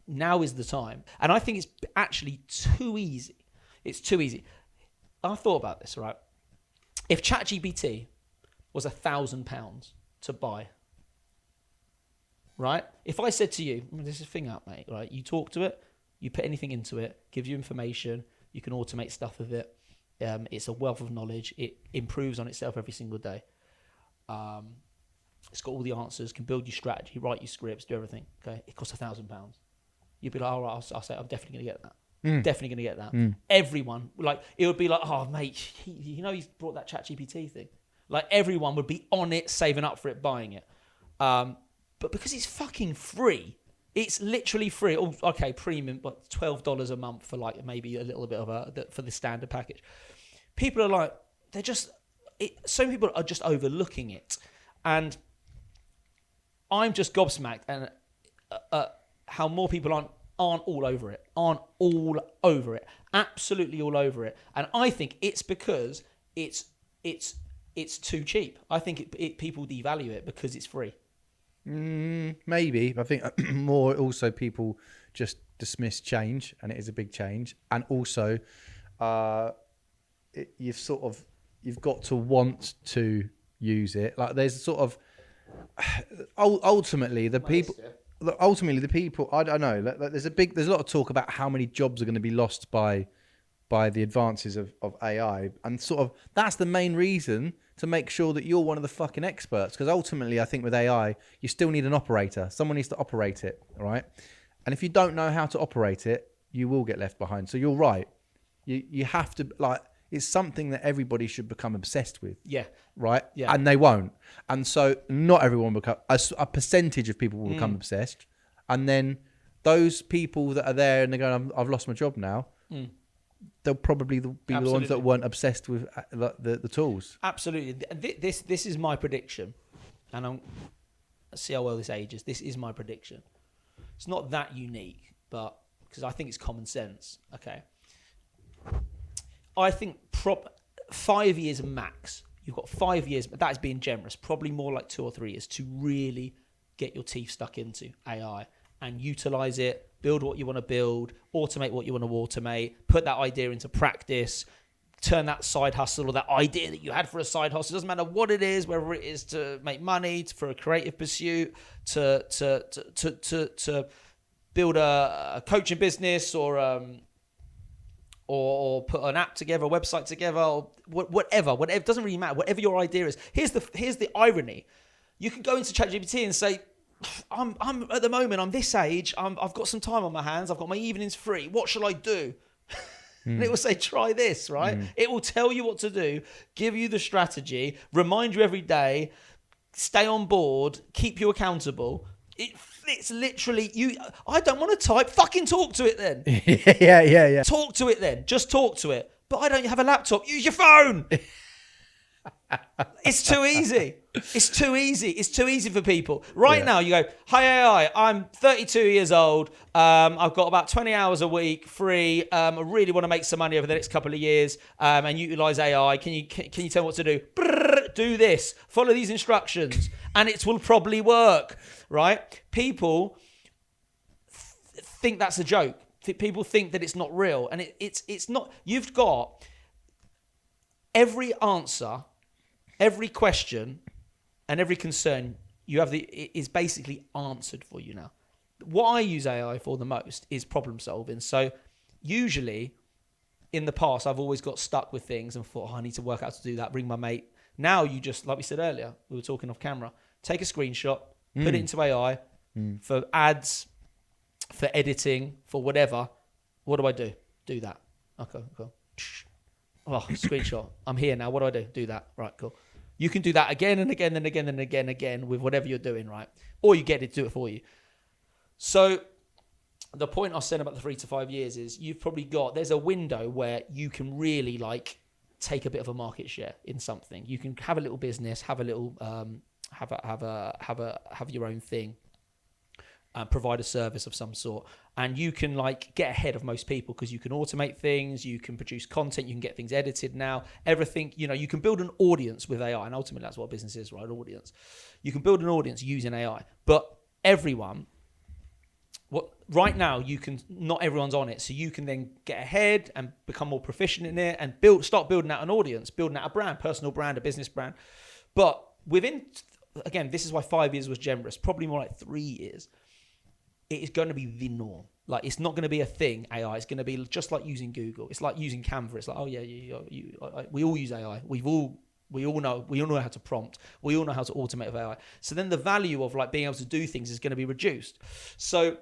now is the time. And I think it's actually too easy. It's too easy. I thought about this, right? If ChatGPT was £1,000 to buy, right? If I said to you, this is a thing up, mate, right? You talk to it, you put anything into it, gives you information, you can automate stuff with it. It's a wealth of knowledge. It improves on itself every single day. It's got all the answers, can build your strategy, write your scripts, do everything. Okay, it costs £1,000. You'd be like, all right, I'll say, I'm definitely going to get that. Definitely going to get that. Everyone, like, it would be like, oh, mate, he's brought that ChatGPT thing. Like, everyone would be on it, saving up for it, buying it. But because it's fucking free, it's literally free. Oh, okay, premium, but $12 a month for like maybe a little bit of for the standard package. People are like, some people are just overlooking it. And I'm just gobsmacked and how more people aren't all over it, absolutely all over it. And I think it's because it's too cheap. I think people devalue it because it's free. Maybe. I think more also people just dismiss change, and it is a big change. And also, you've got to want to use it. Like there's sort of ultimately the people. I don't know. There's a lot of talk about how many jobs are going to be lost by the advances of AI, and sort of that's the main reason to make sure that you're one of the fucking experts. Because ultimately, I think with AI, you still need an operator. Someone needs to operate it, right? And if you don't know how to operate it, you will get left behind. So you're right. You have to, like, it's something that everybody should become obsessed with. Yeah. Right? Yeah. And they won't. And so not everyone a percentage of people will become obsessed. And then those people that are there and they're going, I've lost my job now. They'll probably be the ones that weren't obsessed with the tools. Absolutely. This is my prediction. And let's see how well this ages. This is my prediction. It's not that unique, but because I think it's common sense. Okay. I think 5 years max. You've got 5 years, but that is being generous. Probably more like 2 or 3 years to really get your teeth stuck into AI and utilize it. Build what you want to build, automate what you want to automate, put that idea into practice, turn that side hustle or that idea that you had for a side hustle, it doesn't matter what it is, whether it is to make money, for a creative pursuit, to build a coaching business or put an app together, a website together, or whatever, it doesn't really matter, whatever your idea is. Here's the irony. You can go into ChatGPT and say, I'm at the moment, I'm this age, I've got some time on my hands, I've got my evenings free, what shall I do? And it will say, try this, right? It will tell you what to do, give you the strategy, remind you every day, stay on board, keep you accountable. It's literally you. I don't want to type, fucking talk to it then. Yeah. Talk to it then, just talk to it. But I don't have a laptop, use your phone. It's too easy. It's too easy for people. Right now, you go, hi AI, I'm 32 years old. I've got about 20 hours a week free. I really want to make some money over the next couple of years and utilize AI. Can you tell me what to do? Do this. Follow these instructions. And it will probably work, right? People think that's a joke. People think that it's not real. And it's not. You've got every answer, every question, and every concern it's basically answered for you now. What I use AI for the most is problem solving. So usually in the past, I've always got stuck with things and thought, I need to work out how to do that, bring my mate. Now you just, like we said earlier, we were talking off camera, take a screenshot, put it into AI for ads, for editing, for whatever. What do? Do that. Okay, cool. Oh, screenshot. I'm here now. What do? Do that. Right, cool. You can do that again and again and again and again and again with whatever you're doing, right? Or you get it to do it for you. So the point I was saying about the 3 to 5 years is you've probably got, there's a window where you can really like take a bit of a market share in something. You can have a little business, have a little, have your own thing, provide a service of some sort, and you can like get ahead of most people because you can automate things, you can produce content, you can get things edited now, everything, you can build an audience with AI, and ultimately that's what business is, right? An audience. You can build an audience using AI, but everyone, right now not everyone's on it, so you can then get ahead and become more proficient in it and start building out an audience, building out a brand, personal brand, a business brand. But again, this is why 5 years was generous, probably more like 3 years. It is going to be the norm. Like, it's not going to be a thing, AI. It's going to be just like using Google. It's like using Canva. It's like, oh yeah, we all use AI. We all know how to prompt. We all know how to automate with AI. So then the value of like being able to do things is going to be reduced. So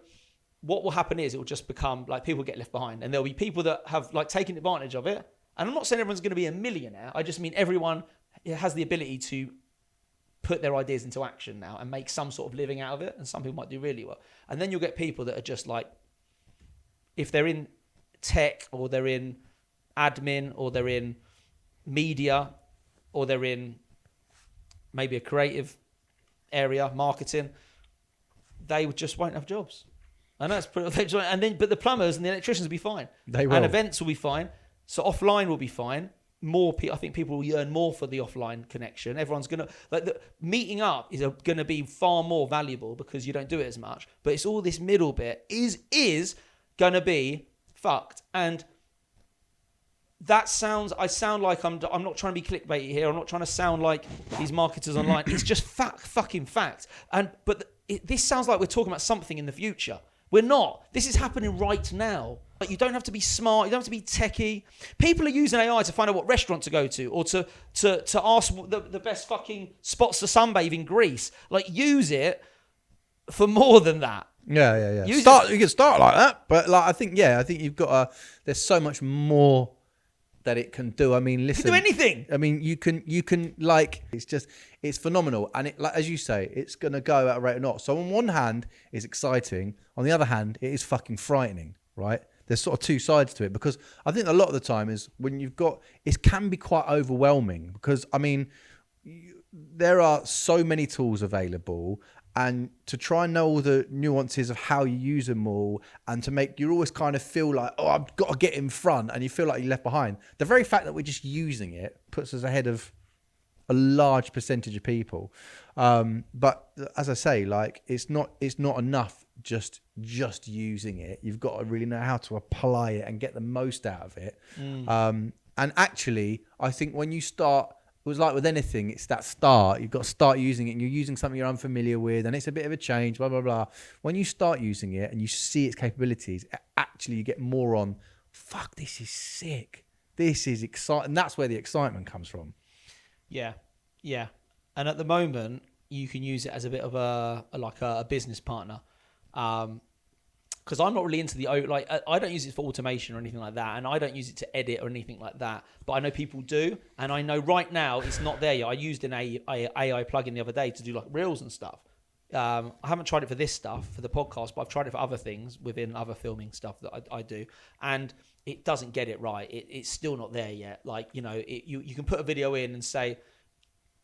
what will happen is it will just become like people get left behind, and there'll be people that have like taken advantage of it. And I'm not saying everyone's going to be a millionaire. I just mean everyone has the ability to put their ideas into action now and make some sort of living out of it. And some people might do really well. And then you'll get people that are just like, if they're in tech or they're in admin or they're in media or they're in maybe a creative area, marketing, they just won't have jobs. I know it's pretty, and then, but the plumbers and the electricians will be fine. They will. And events will be fine. So offline will be fine. I think people will earn more for the offline connection. Everyone's going to, meeting up is going to be far more valuable because you don't do it as much. But it's all this middle bit is going to be fucked. And I sound like I'm not trying to be clickbaity here. I'm not trying to sound like these marketers online. It's just fucking fact. But this sounds like we're talking about something in the future. We're not. This is happening right now. Like, you don't have to be smart. You don't have to be techie. People are using AI to find out what restaurant to go to, or to ask the best fucking spots to sunbathe in Greece. Like, use it for more than that. Yeah. You can start like that, but like I think you've got there's so much more that it can do. I mean, listen, you can do anything. I mean, you can like, it's phenomenal, and it, like as you say, it's gonna go at a rate of knots. So on one hand, it's exciting. On the other hand, it is fucking frightening, right? There's sort of two sides to it, because I think a lot of the time is when it can be quite overwhelming, because I mean, there are so many tools available, and to try and know all the nuances of how you use them all, and to make, you always kind of feel like, oh, I've got to get in front, and you feel like you're left behind. The very fact that we're just using it puts us ahead of a large percentage of people. But as I say, like, it's not enough just using it. You've got to really know how to apply it and get the most out of it. And actually, I think when you start, it was like with anything, it's that start. You've got to start using it, and you're using something you're unfamiliar with, and it's a bit of a change, blah, blah, blah. When you start using it and you see its capabilities, actually you get more on, fuck, this is sick. This is exciting. And that's where the excitement comes from. Yeah. And at the moment, you can use it as a bit of a business partner. Because I'm not really into I don't use it for automation or anything like that, and I don't use it to edit or anything like that. But I know people do, and I know right now it's not there yet. I used an AI plugin the other day to do like reels and stuff. I haven't tried it for this stuff, for the podcast, but I've tried it for other things within other filming stuff that I do, and it doesn't get it right. It's still not there yet. Like, you can put a video in and say,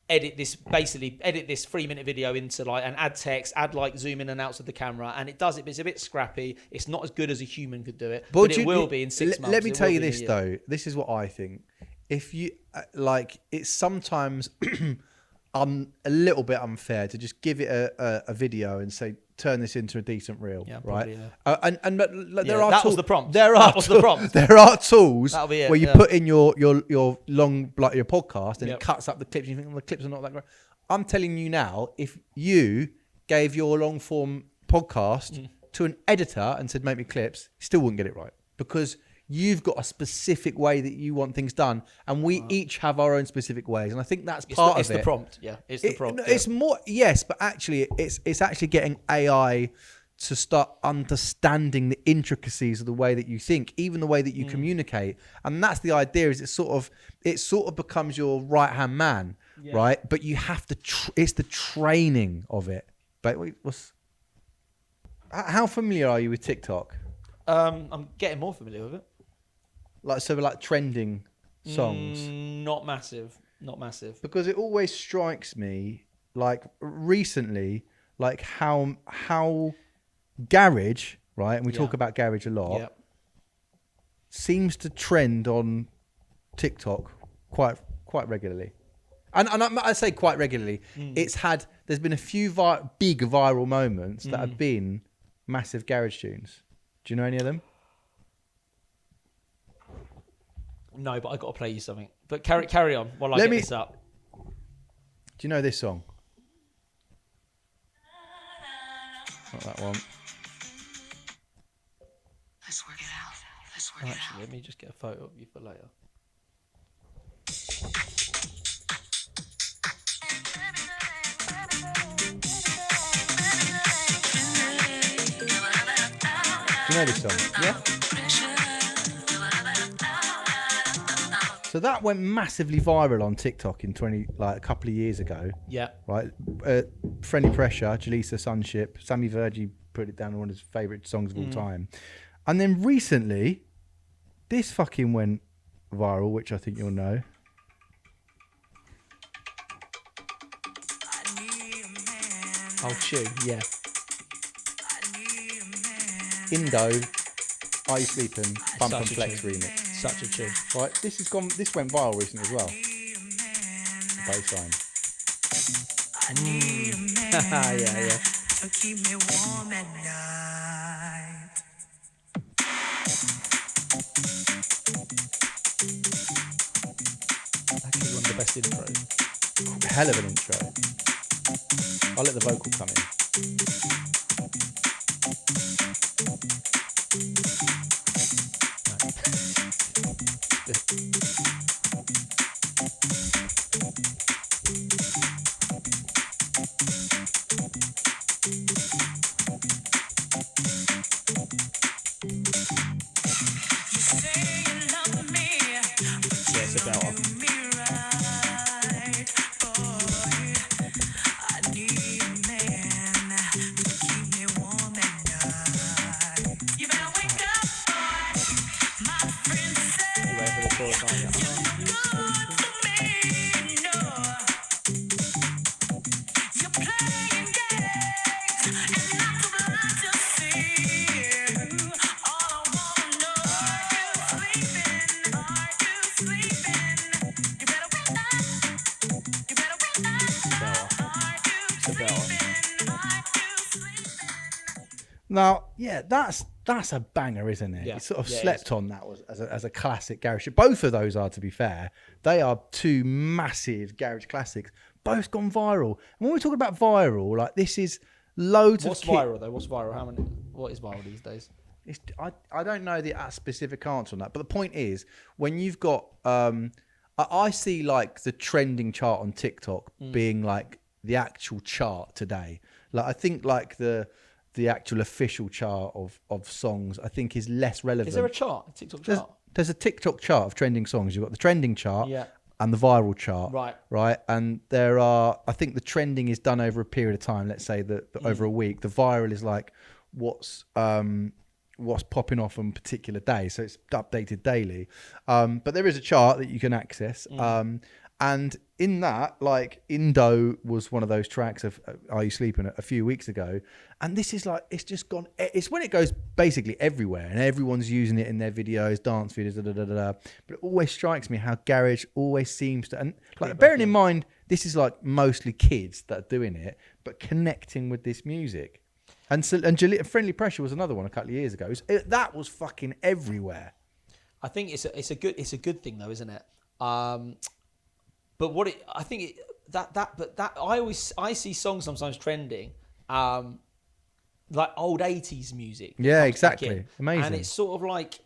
edit this 3-minute video into like, and add text, add like zoom in and outs of the camera, and it does it, but it's a bit scrappy. It's not as good as a human could do it, but it will be in 6 months. Let me tell you this though. This is what I think. If you it's sometimes a little bit unfair to just give it a video and say, turn this into a decent reel, right? Probably, yeah. There are that tools. Was the prompt. There are tools where you put in your long, like your podcast, and it cuts up the clips. And you think, well, the clips are not that great. I'm telling you now, if you gave your long form podcast to an editor and said, make me clips, he still wouldn't get it right, because you've got a specific way that you want things done, and we each have our own specific ways. And I think that's part of it. It's the prompt. Yeah. It's the prompt. It's more, yes, but actually it's actually getting AI to start understanding the intricacies of the way that you think, even the way that you communicate. And that's the idea, is it sort of becomes your right-hand man, right? But you have to, it's the training of it. But how familiar are you with TikTok? I'm getting more familiar with it. Like trending songs? Not massive. Because it always strikes me, like recently, like how garage, right? And we talk about garage a lot, seems to trend on TikTok quite regularly. And I say quite regularly. There's been a few big viral moments that have been massive garage tunes. Do you know any of them? No, but I got to play you something. But carry on while I get this up. Do you know this song? Not that one. Let's work it out. Actually, let me just get a photo of you for later. Do you know this song? Yeah. So that went massively viral on TikTok in a couple of years ago. Yeah. Right. Friendly Pressure, Jalisa Sunship, Sammy Vergy put it down as one of his favourite songs of all time. And then recently, this fucking went viral, which I think you'll know. Oh, tune. Yeah. Indo, Are You Sleeping? Bump and Such a Flex tune. remix. Such a tune. Right, this went viral recently as well. The bass line. Yeah. To keep me warm at night. Actually, one of the best intros. Hell of an intro. I'll let the vocal come in. It's a belter. You ready for the chorus, aren't you? It's a belter. Now, yeah, that's a banger, isn't it? Yeah. It sort of Yeah, it slept on that as a classic garage. Both of those are, to be fair, they are two massive garage classics. Both gone viral. And when we're talking about viral, like this is loads What's of viral though? What's viral? What is viral these days? I don't know the specific answer on that, but the point is, when you've got I see like the trending chart on TikTok being like the actual chart today. Like I think like the actual official chart of songs, I think, is less relevant. Is there a chart? A TikTok chart? There's a TikTok chart of trending songs. You've got the trending chart and the viral chart. Right. Right. And there are, I think the trending is done over a period of time, let's say that over a week. The viral is like what's popping off on a particular day. So it's updated daily. But there is a chart that you can access. And in that, like, Indo was one of those tracks of Are You Sleeping a few weeks ago. And this is like, it's just gone, it's when it goes basically everywhere and everyone's using it in their videos, dance videos, But it always strikes me how garage always seems to, and like, bearing in mind, this is like mostly kids that are doing it, but connecting with this music. And Friendly Pressure was another one a couple of years ago. That was fucking everywhere. I think it's a good thing though, isn't it? But I see songs sometimes trending, like old 80s music. Yeah, comes back exactly. in. Amazing. And it's sort of like,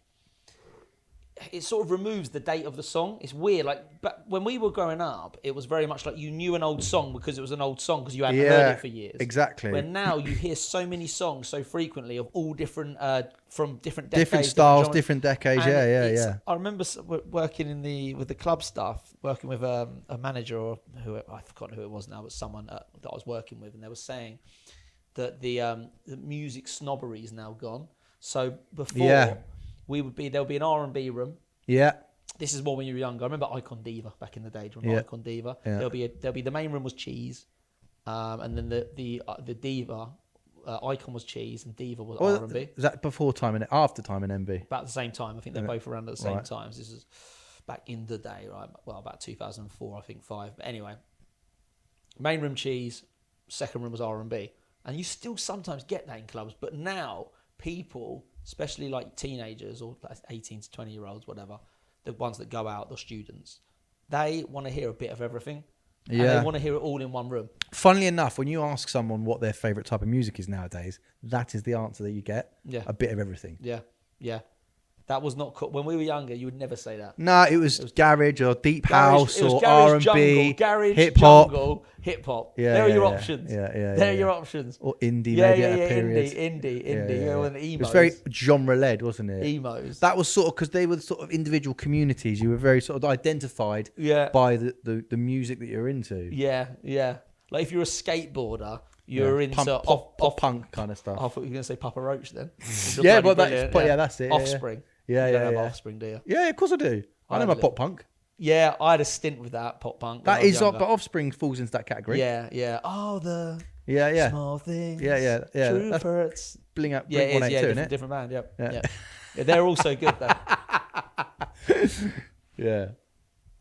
it sort of removes the date of the song. It's weird. Like, but when we were growing up, it was very much like you knew an old song because it was an old song because you hadn't heard it for years. Exactly. Where now you hear so many songs so frequently of all different, from different decades, different styles, genres. different decades. And Yeah. I remember working with the club stuff, working with a manager or who I've forgotten who it was now, but someone that I was working with, and they were saying that the music snobbery is now gone. So before there'll be an R&B room. Yeah. This is more when you were younger. I remember Icon Diva back in the day. Do you remember Icon Diva? Yeah. There'll be the main room was Cheese, and then the Diva. Icon was Cheese and Diva was R&B. Was that before time and after time in MB? About the same time. I think they're both around at the same times. This is back in the day, right? Well, about 2004, I think, 5. But anyway, main room Cheese, second room was R&B. And you still sometimes get that in clubs. But now, people, especially like teenagers or 18 to 20-year-olds, whatever, the ones that go out, the students, they want to hear a bit of everything. And they want to hear it all in one room. Funnily enough, when you ask someone what their favourite type of music is nowadays, that is the answer that you get. Yeah. A bit of everything. Yeah. That was not when we were younger. You would never say that. No, it was garage or deep house or R&B, garage, hip hop. jungle, hip hop. Yeah, there are your yeah. options. Yeah, There are your options. Or indie, maybe at a period. Indie. Yeah. And emos. It was very genre-led, wasn't it? Emos. That was sort of because they were sort of individual communities. You were very sort of identified by the music that you're into. Yeah. Like if you're a skateboarder, you're into pop punk kind of stuff. I thought you were going to say Papa Roach then. Yeah, but that's it. Offspring. Yeah. You don't have Offspring, do you? Yeah, of course I do. I know my pop punk. Yeah, I had a stint with that pop punk. That is, but Offspring falls into that category. Yeah. Oh, the small things. Yeah. True That's hurts. Bling up. Yeah, it is. Yeah, isn't it? different band. Yeah. They're also good though. Yeah.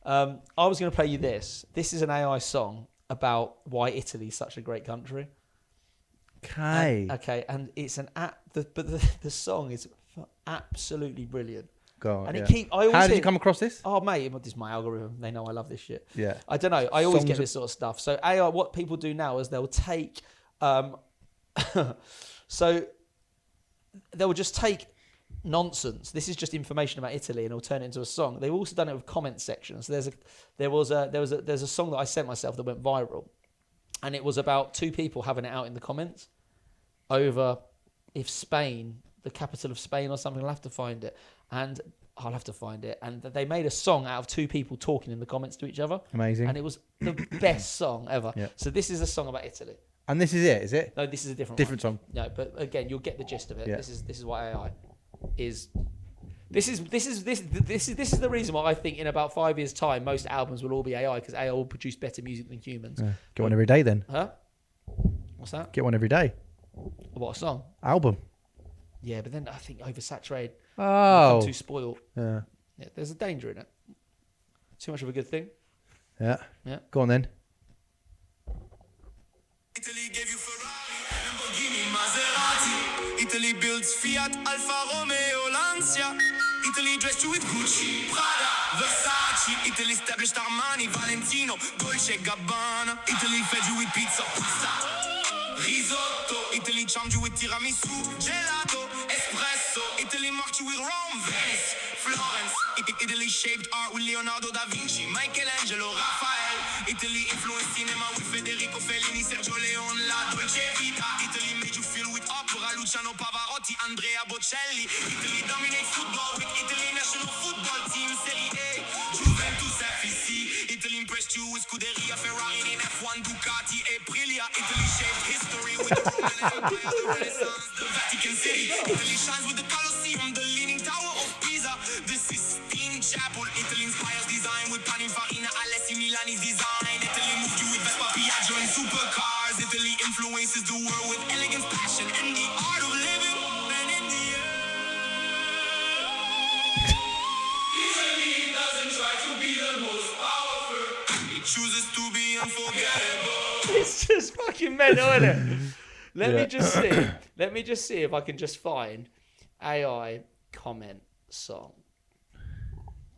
I was going to play you this. This is an AI song about why Italy is such a great country. Okay. And it's the song is absolutely brilliant. Go on. And how did you come across this? Oh mate, this is my algorithm. They know I love this shit. Yeah. I don't know. I always get this sort of stuff. So AI, what people do now is they'll take, so they'll just take nonsense. This is just information about Italy, and it'll turn it into a song. They've also done it with comment sections. There's a song that I sent myself that went viral, and it was about two people having it out in the comments over if Spain, the capital of Spain or something. I'll have to find it. And they made a song out of two people talking in the comments to each other. Amazing. And it was the best song ever. Yeah. So this is a song about Italy. And this is it, is it? No, this is a different one. Song. No, but again, you'll get the gist of it. Yeah. This is what AI is. This is the reason why I think in about 5 years' time most albums will all be AI, because AI will produce better music than humans. Yeah. Get one every day then. Huh? What's that? Get one every day. What, a song? Album. Yeah, but then I think oversaturated. Oh. Too spoiled. Yeah. Yeah, there's a danger in it. Too much of a good thing. Yeah. Yeah. Go on then. Italy gave you Ferrari, Lamborghini, Maserati. Italy builds Fiat, Alfa Romeo, Lancia. Italy dressed you with Gucci, Prada, Versace. Italy established Armani, Valentino, Dolce Gabbana. Italy fed you with pizza, pasta, risotto. Italy charmed you with tiramisu, gelato, espresso. Italy marked you with Rome, Venice, Florence. Italy shaped art with Leonardo da Vinci, Michelangelo, Raphael. Italy influenced cinema with Federico Fellini, Sergio Leone, La Dolce Vita. Italy made you feel with opera, Luciano Pavarotti, Andrea Bocelli. Italy dominates football with Italy national football team, Serie A, Juventus, FEC. Italy impressed you with Scuderia, Ferrari in F1, Ducati, Aprilia. Italy shaped history with the Roman Empire, the Renaissance, the Vatican City. Italy shines with the Colosseum, the Leaning Tower of Pisa, the Sistine Chapel. Italy inspires design with Pininfarina, Alessi Milani's design. Italy moved you with Vespa, Piaggio and supercars. Italy influences the world with elegance, passion, and the art of living. And in the end, Italy doesn't try to be the most powerful. It chooses to be unforgettable. It's just fucking mental, isn't it? Let me just see if I can just find AI comment song.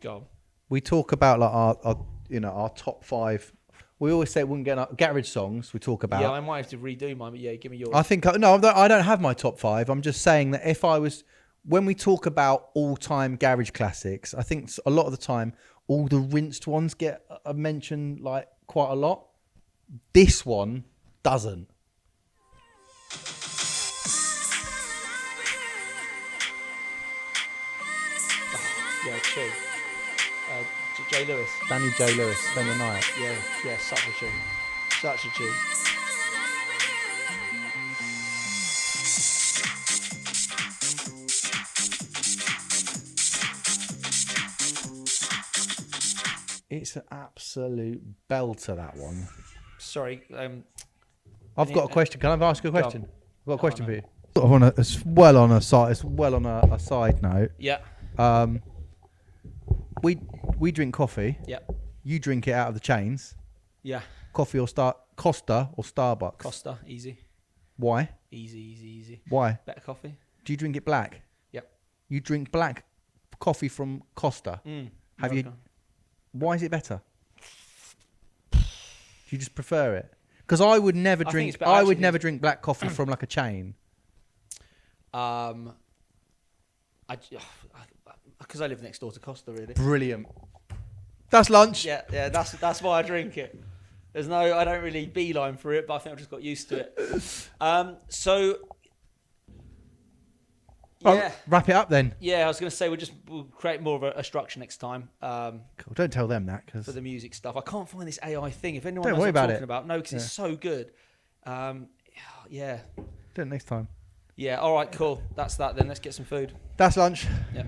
Go on. We talk about like our top 5 we always say it wouldn't get garage songs we talk about. Yeah, I might have to redo mine, but yeah, give me yours. I think no, I don't have my top 5. I'm just saying that if I was, when we talk about all-time garage classics, I think a lot of the time all the rinsed ones get mentioned like quite a lot. This one doesn't. Yeah, true. J. Lewis. Danny J. Lewis, Spend the Night. Yeah, such a tune. Such a tune. It's an absolute belter, that one. Sorry. I've got a question. Can I ask you a question? I've got a question no. for you. Sort of it's well on a side note. Yeah. We drink coffee. Yeah. You drink it out of the chains. Yeah. Coffee or Costa or Starbucks? Costa, easy. Why? Easy. Why? Better coffee. Do you drink it black? Yep. You drink black coffee from Costa. Have you? Why is it better? Do you just prefer it? Because I would never drink. I would never drink black coffee from like a chain. Because I live next door to Costa, really. Brilliant. That's lunch. Yeah. That's why I drink it. I don't really beeline for it, but I think I've just got used to it. So. Yeah. Wrap it up then. Yeah, I was going to say we'll create more of a structure next time. Cool. Don't tell them that For the music stuff. I can't find this AI thing. If anyone Don't knows worry what I'm about talking it. about, no, because it's so good. Yeah. Do it next time. Yeah, all right, cool. That's that then. Let's get some food. That's lunch. Yeah.